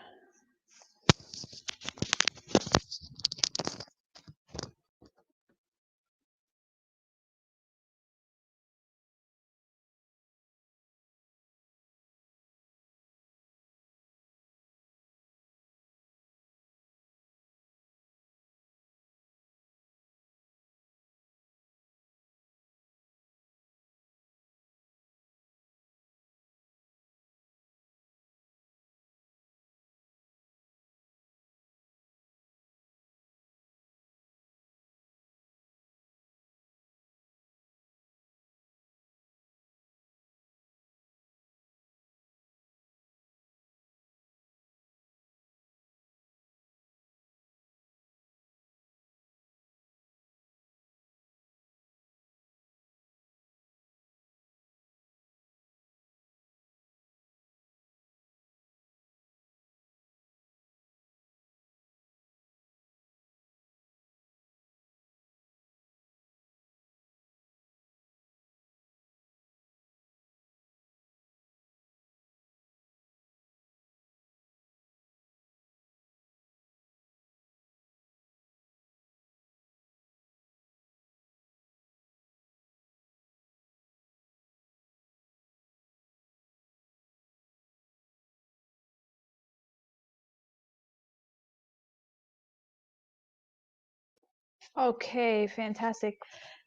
Okay, fantastic.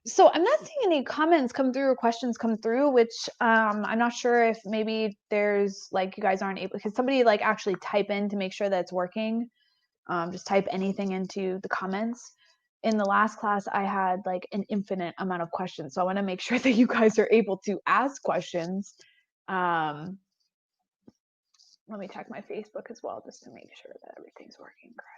So I'm not seeing any comments come through or questions come through, which I'm not sure if maybe there's like you guys aren't able, because somebody like actually type in to make sure that it's working. Just type anything into the comments. In the last class, I had like an infinite amount of questions. So I want to make sure that you guys are able to ask questions. Let me check my Facebook as well, just to make sure that everything's working correctly.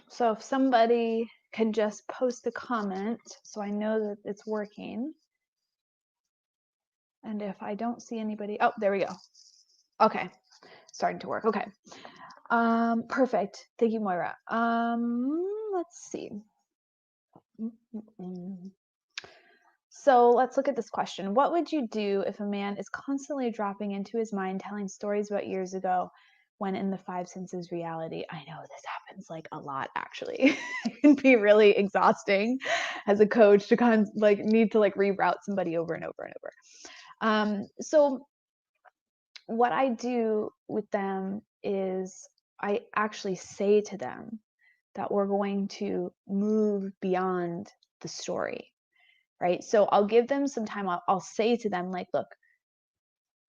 So if somebody can just post a comment so I know that it's working. And if I don't see anybody, oh, there we go. Okay, starting to work. Okay, perfect. Thank you, Moira. Let's see. So let's look at this question. What would you do if a man is constantly dropping into his mind, telling stories about years ago when in the five senses reality? I know this happens like a lot, actually. It can be really exhausting as a coach to kind of like need to like reroute somebody over and over and over. So what I do with them is I actually say to them that we're going to move beyond the story, right? So I'll give them some time. I'll say to them, like, look,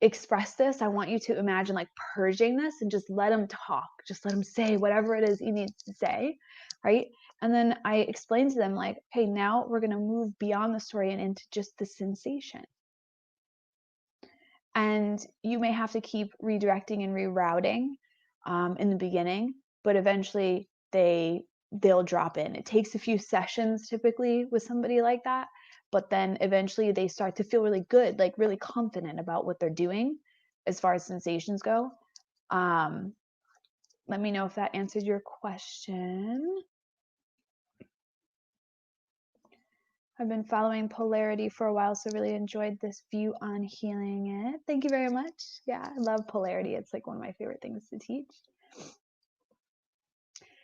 express this. I want you to imagine like purging this and just let them talk. Just let them say whatever it is he needs to say, right? And then I explain to them, like, hey, now we're going to move beyond the story and into just the sensation. And you may have to keep redirecting and rerouting in the beginning, but eventually they'll drop in. It takes a few sessions typically with somebody like that, but then eventually they start to feel really good, like really confident about what they're doing as far as sensations go. Let me know if that answered your question. I've been following polarity for a while, so really enjoyed this view on healing it. Thank you very much. Yeah, I love polarity. It's like one of my favorite things to teach.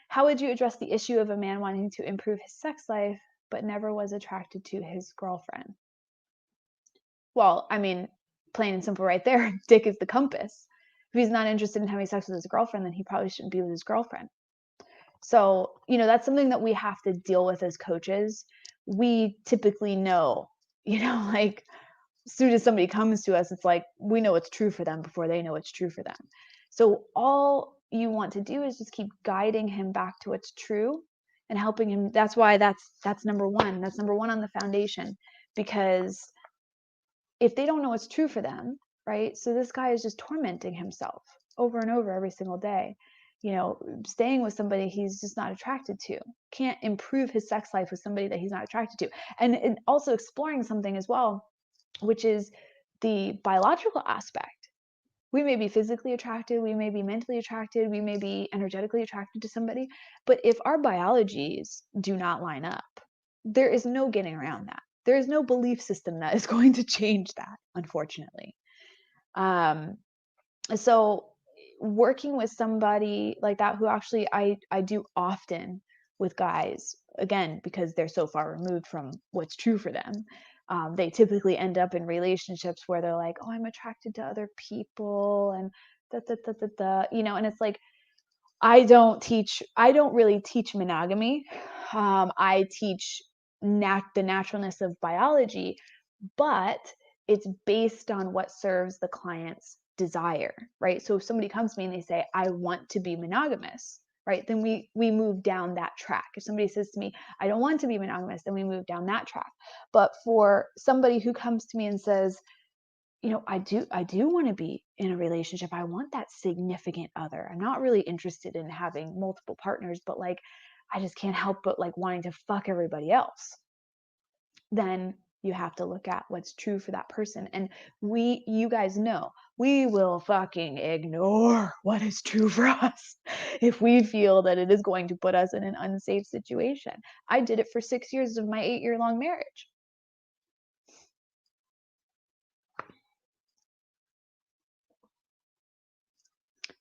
How would you address the issue of a man wanting to improve his sex life, but never was attracted to his girlfriend? Well, I mean, plain and simple right there, dick is the compass. If he's not interested in having sex with his girlfriend, then he probably shouldn't be with his girlfriend. So, that's something that we have to deal with as coaches. we typically know, like as soon as somebody comes to us, it's like we know it's true for them before they know it's true for them. So all you want to do is just keep guiding him back to what's true and helping him. That's why that's number one. That's number one on the foundation, because if they don't know what's true for them, right? So this guy is just tormenting himself over and over every single day. Staying with somebody he's just not attracted to, can't improve his sex life with somebody that he's not attracted to. And also exploring something as well, which is the biological aspect. We may be physically attracted, we may be mentally attracted, we may be energetically attracted to somebody, but if our biologies do not line up, there is no getting around that. There is no belief system that is going to change that, unfortunately. So working with somebody like that, who actually I do often with guys, again, because they're so far removed from what's true for them, they typically end up in relationships where they're like, oh, I'm attracted to other people, and and it's like, I don't really teach monogamy. I teach the naturalness of biology, but it's based on what serves the client's desire, right? So if somebody comes to me and they say, I want to be monogamous, right? Then we move down that track. If somebody says to me, I don't want to be monogamous, then we move down that track. But for somebody who comes to me and says, I do want to be in a relationship. I want that significant other. I'm not really interested in having multiple partners, but like, I just can't help but like wanting to fuck everybody else. Then you have to look at what's true for that person. And you guys know, we will fucking ignore what is true for us if we feel that it is going to put us in an unsafe situation. I did it for 6 years of my 8-year-long marriage.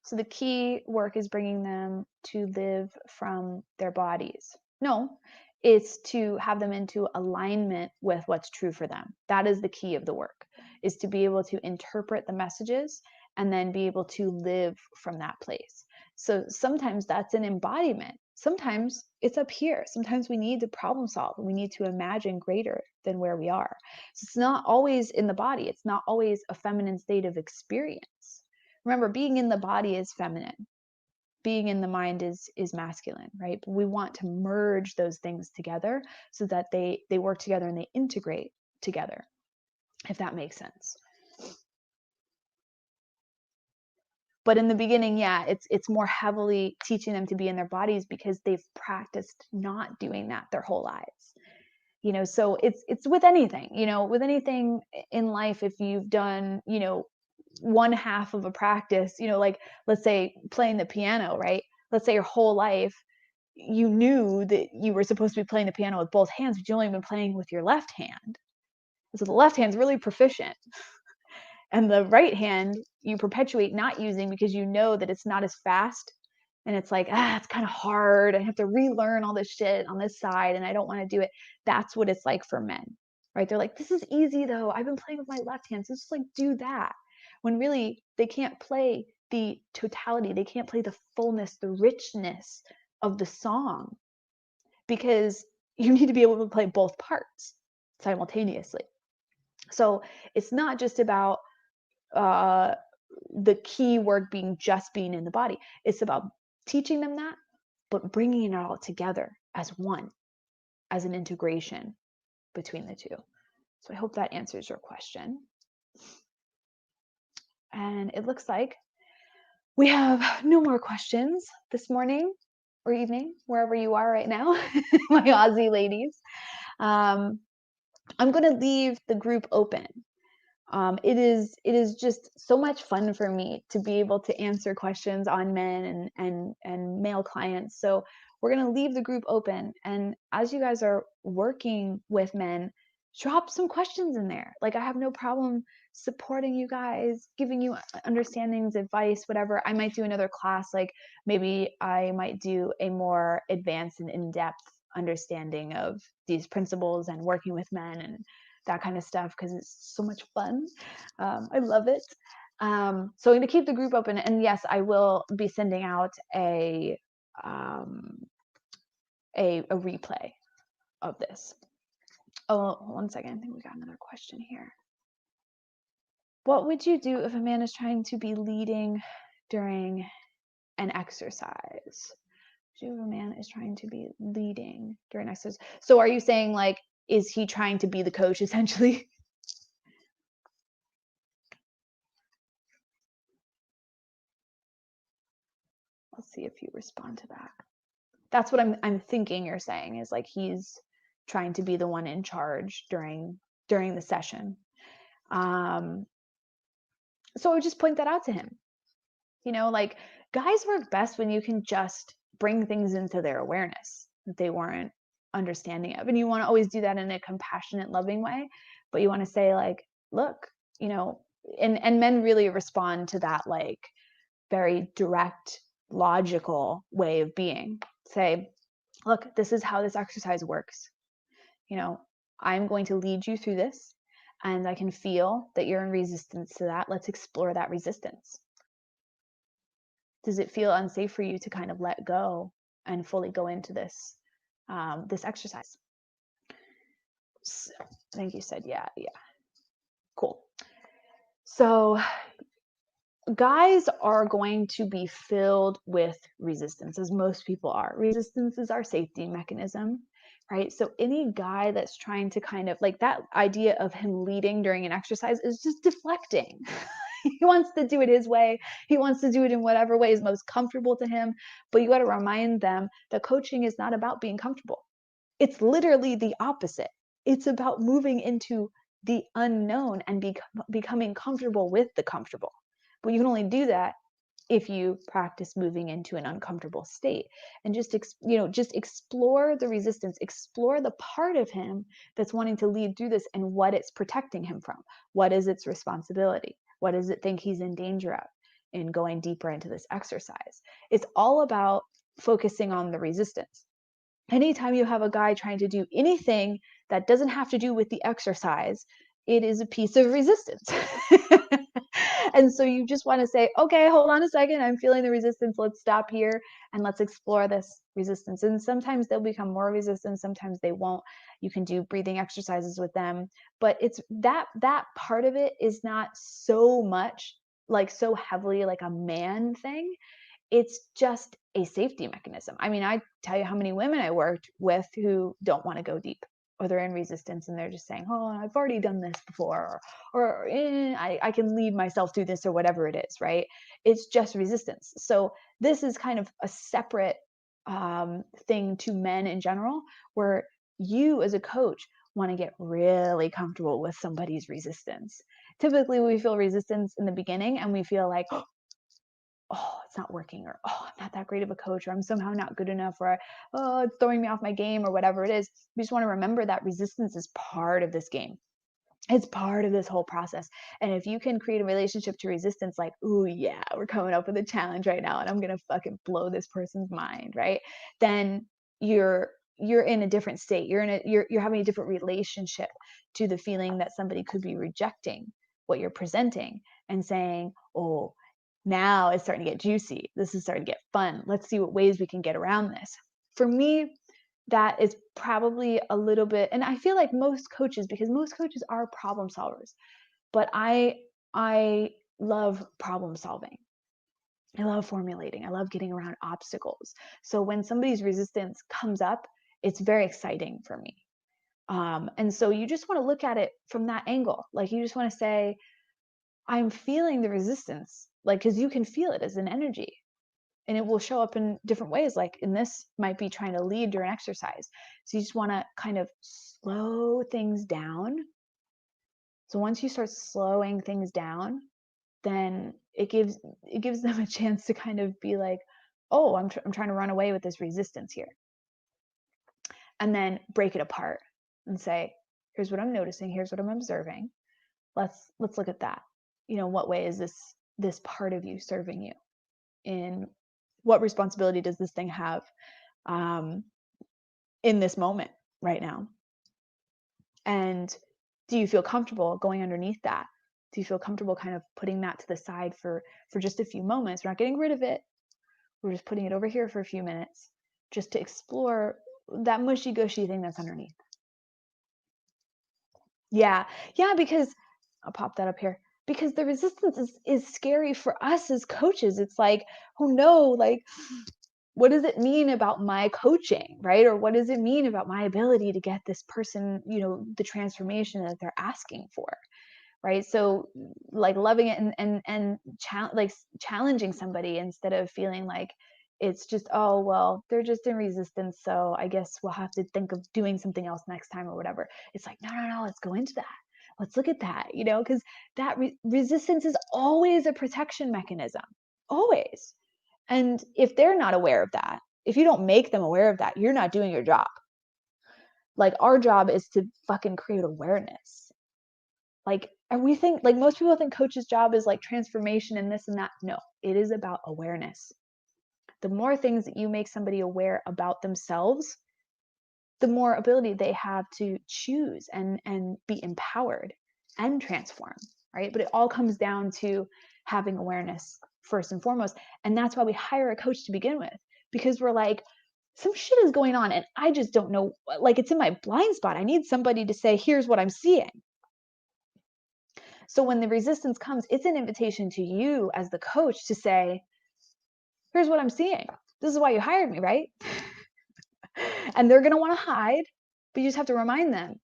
So the key work is bringing them to live from their bodies. No, it's to have them into alignment with what's true for them. That is the key of the work, is to be able to interpret the messages and then be able to live from that place. So sometimes that's an embodiment. Sometimes it's up here. Sometimes we need to problem solve and we need to imagine greater than where we are. So it's not always in the body. It's not always a feminine state of experience. Remember, being in the body is feminine. Being in the mind is masculine, right? But we want to merge those things together so that they work together and they integrate together, if that makes sense. But in the beginning, yeah, it's more heavily teaching them to be in their bodies because they've practiced not doing that their whole lives. So it's with anything, with anything in life. If you've done, one half of a practice, like let's say playing the piano, right? Let's say your whole life you knew that you were supposed to be playing the piano with both hands, but you only been playing with your left hand. So the left hand's really proficient. And the right hand you perpetuate not using because you know that it's not as fast. And it's like, it's kind of hard. I have to relearn all this shit on this side and I don't want to do it. That's what it's like for men, right? They're like, this is easy though. I've been playing with my left hand. So just like do that. When really they can't play the totality. They can't play the fullness, the richness of the song, because you need to be able to play both parts simultaneously. So it's not just about the key work being just being in the body. It's about teaching them that, but bringing it all together as one, as an integration between the two. So I hope that answers your question. And it looks like we have no more questions this morning or evening, wherever you are right now, my Aussie ladies. I'm going to leave the group open. It is just so much fun for me to be able to answer questions on men and male clients. So we're going to leave the group open. And as you guys are working with men, drop some questions in there. Like, I have no problem supporting you guys, giving you understandings, advice, whatever. I might do another class. Like maybe I might do a more advanced and in-depth understanding of these principles and working with men and that kind of stuff, because it's so much fun. I love it. So I'm going to keep the group open, and yes, I will be sending out a replay of this. Oh, 1 second. I think we got another question here. What would you do if a man is trying to be leading during an exercise? If a man is trying to be leading during exercise. So are you saying, like, is he trying to be the coach essentially? Let's see if you respond to that. That's what I'm thinking you're saying, is like he's trying to be the one in charge during the session. So I would just point that out to him. Like, guys work best when you can just bring things into their awareness that they weren't understanding of. And you want to always do that in a compassionate, loving way. But you want to say, like, look, and men really respond to that, like, very direct, logical way of being. Say, look, this is how this exercise works. I'm going to lead you through this, and I can feel that you're in resistance to that. Let's explore that resistance. Does it feel unsafe for you to kind of let go and fully go into this this exercise? So, I think you said yeah. Cool. So guys are going to be filled with resistance, as most people are. Resistance is our safety mechanism, right? So any guy that's trying to kind of, like, that idea of him leading during an exercise is just deflecting. He wants to do it his way. He wants to do it in whatever way is most comfortable to him. But you got to remind them that coaching is not about being comfortable. It's literally the opposite. It's about moving into the unknown and becoming comfortable with the comfortable. But you can only do that if you practice moving into an uncomfortable state, and just explore the resistance, explore the part of him that's wanting to lead through this and what it's protecting him from. What is its responsibility? What does it think he's in danger of in going deeper into this exercise? It's all about focusing on the resistance. Anytime you have a guy trying to do anything that doesn't have to do with the exercise, it is a piece of resistance. And so you just want to say, okay, hold on a second. I'm feeling the resistance. Let's stop here and let's explore this resistance. And sometimes they'll become more resistant. Sometimes they won't. You can do breathing exercises with them, but it's that part of it is not so much, like, so heavily like a man thing. It's just a safety mechanism. I mean, I tell you how many women I worked with who don't want to go deep, or they're in resistance and they're just saying, oh, I've already done this before, or I can lead myself through this, or whatever it is, right? It's just resistance. So this is kind of a separate thing to men in general, where you as a coach want to get really comfortable with somebody's resistance. Typically we feel resistance in the beginning and we feel like, oh, it's not working, or oh, I'm not that great of a coach, or I'm somehow not good enough, or oh, it's throwing me off my game, or whatever it is. We just want to remember that resistance is part of this game. It's part of this whole process. And if you can create a relationship to resistance, like, ooh, yeah, we're coming up with a challenge right now and I'm going to fucking blow this person's mind, right? Then you're in a different state. You're having a different relationship to the feeling that somebody could be rejecting what you're presenting and saying, oh, now it's starting to get juicy. This is starting to get fun. Let's see what ways we can get around this. For me, that is probably a little bit, and I feel like most coaches, because most coaches are problem solvers, but I love problem solving. I love formulating. I love getting around obstacles. So when somebody's resistance comes up, it's very exciting for me. And so you just want to look at it from that angle. Like, you just want to say, I'm feeling the resistance, like, because you can feel it as an energy and it will show up in different ways. Like, in this might be trying to lead during exercise. So you just want to kind of slow things down. So once you start slowing things down, then it gives them a chance to kind of be like, oh, I'm trying to run away with this resistance here. And then break it apart and say, here's what I'm noticing, here's what I'm observing. Let's look at that. What way is this part of you serving you? In what responsibility does this thing have in this moment right now? And do you feel comfortable going underneath that? Do you feel comfortable kind of putting that to the side for just a few moments? We're not getting rid of it. We're just putting it over here for a few minutes, just to explore that mushy gushy thing that's underneath. Yeah. Yeah, because I'll pop that up here. Because the resistance is scary for us as coaches. It's like, oh no, like what does it mean about my coaching, right? Or what does it mean about my ability to get this person, the transformation that they're asking for, right? So like loving it and challenging somebody instead of feeling like it's just, oh well, they're just in resistance, so I guess we'll have to think of doing something else next time or whatever. It's like, no, no, no, let's go into that. Let's look at that, because that resistance is always a protection mechanism, always. And if they're not aware of that, if you don't make them aware of that, you're not doing your job. Like our job is to fucking create awareness. Like, and we think, like most people think coach's job is like transformation and this and that. No, it is about awareness. The more things that you make somebody aware about themselves, the more ability they have to choose and be empowered and transform, right? But it all comes down to having awareness first and foremost. And that's why we hire a coach to begin with, because we're like, some shit is going on and I just don't know, like it's in my blind spot. I need somebody to say, here's what I'm seeing. So when the resistance comes, it's an invitation to you as the coach to say, here's what I'm seeing. This is why you hired me, right? And they're going to want to hide, but you just have to remind them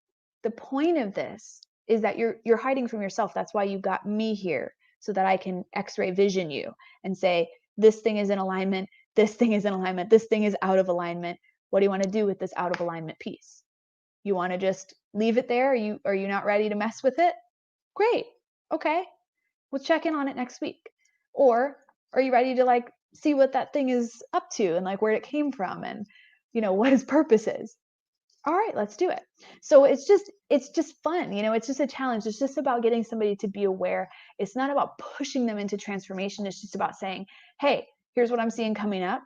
the point of this is that you're hiding from yourself. That's why you got me here, so that I can x-ray vision you and say, this thing is in alignment, this thing is in alignment, this thing is out of alignment. What do you want to do with this out of alignment piece? You want to just leave it there? Are you not ready to mess with it? Great. Okay. We'll check in on it next week. Or are you ready to like see what that thing is up to and like where it came from and what his purpose is? All right, let's do it. So it's just fun, it's just a challenge. It's just about getting somebody to be aware. It's not about pushing them into transformation. It's just about saying, hey, here's what I'm seeing coming up.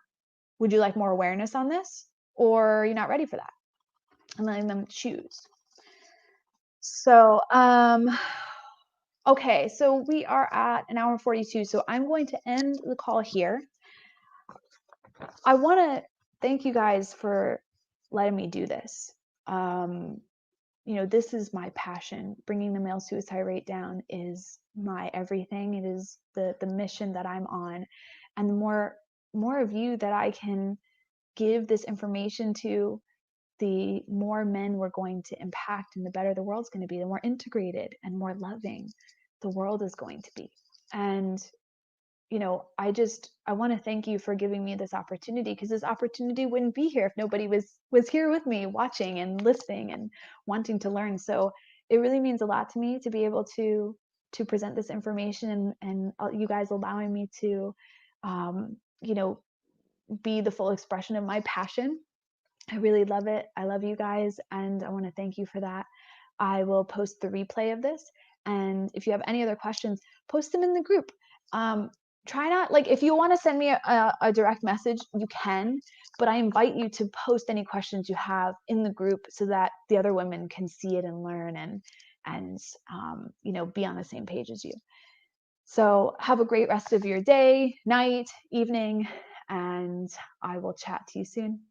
Would you like more awareness on this? Or are you not ready for that? And letting them choose. So, okay, so we are at an hour and 42. So I'm going to end the call here. I want to thank you guys for letting me do this. This is my passion. Bringing the male suicide rate down is my everything. It is the mission that I'm on. And the more of you that I can give this information to, the more men we're going to impact and the better the world's going to be, the more integrated and more loving the world is going to be. And I want to thank you for giving me this opportunity, because this opportunity wouldn't be here if nobody was here with me watching and listening and wanting to learn. So it really means a lot to me to be able to present this information and you guys allowing me to be the full expression of my passion. I really love it. I love you guys, and I want to thank you for that. I will post the replay of this, and if you have any other questions, post them in the group. Try not, like, if you want to send me a direct message, you can, but I invite you to post any questions you have in the group so that the other women can see it and learn and be on the same page as you. So have a great rest of your day, night, evening, and I will chat to you soon.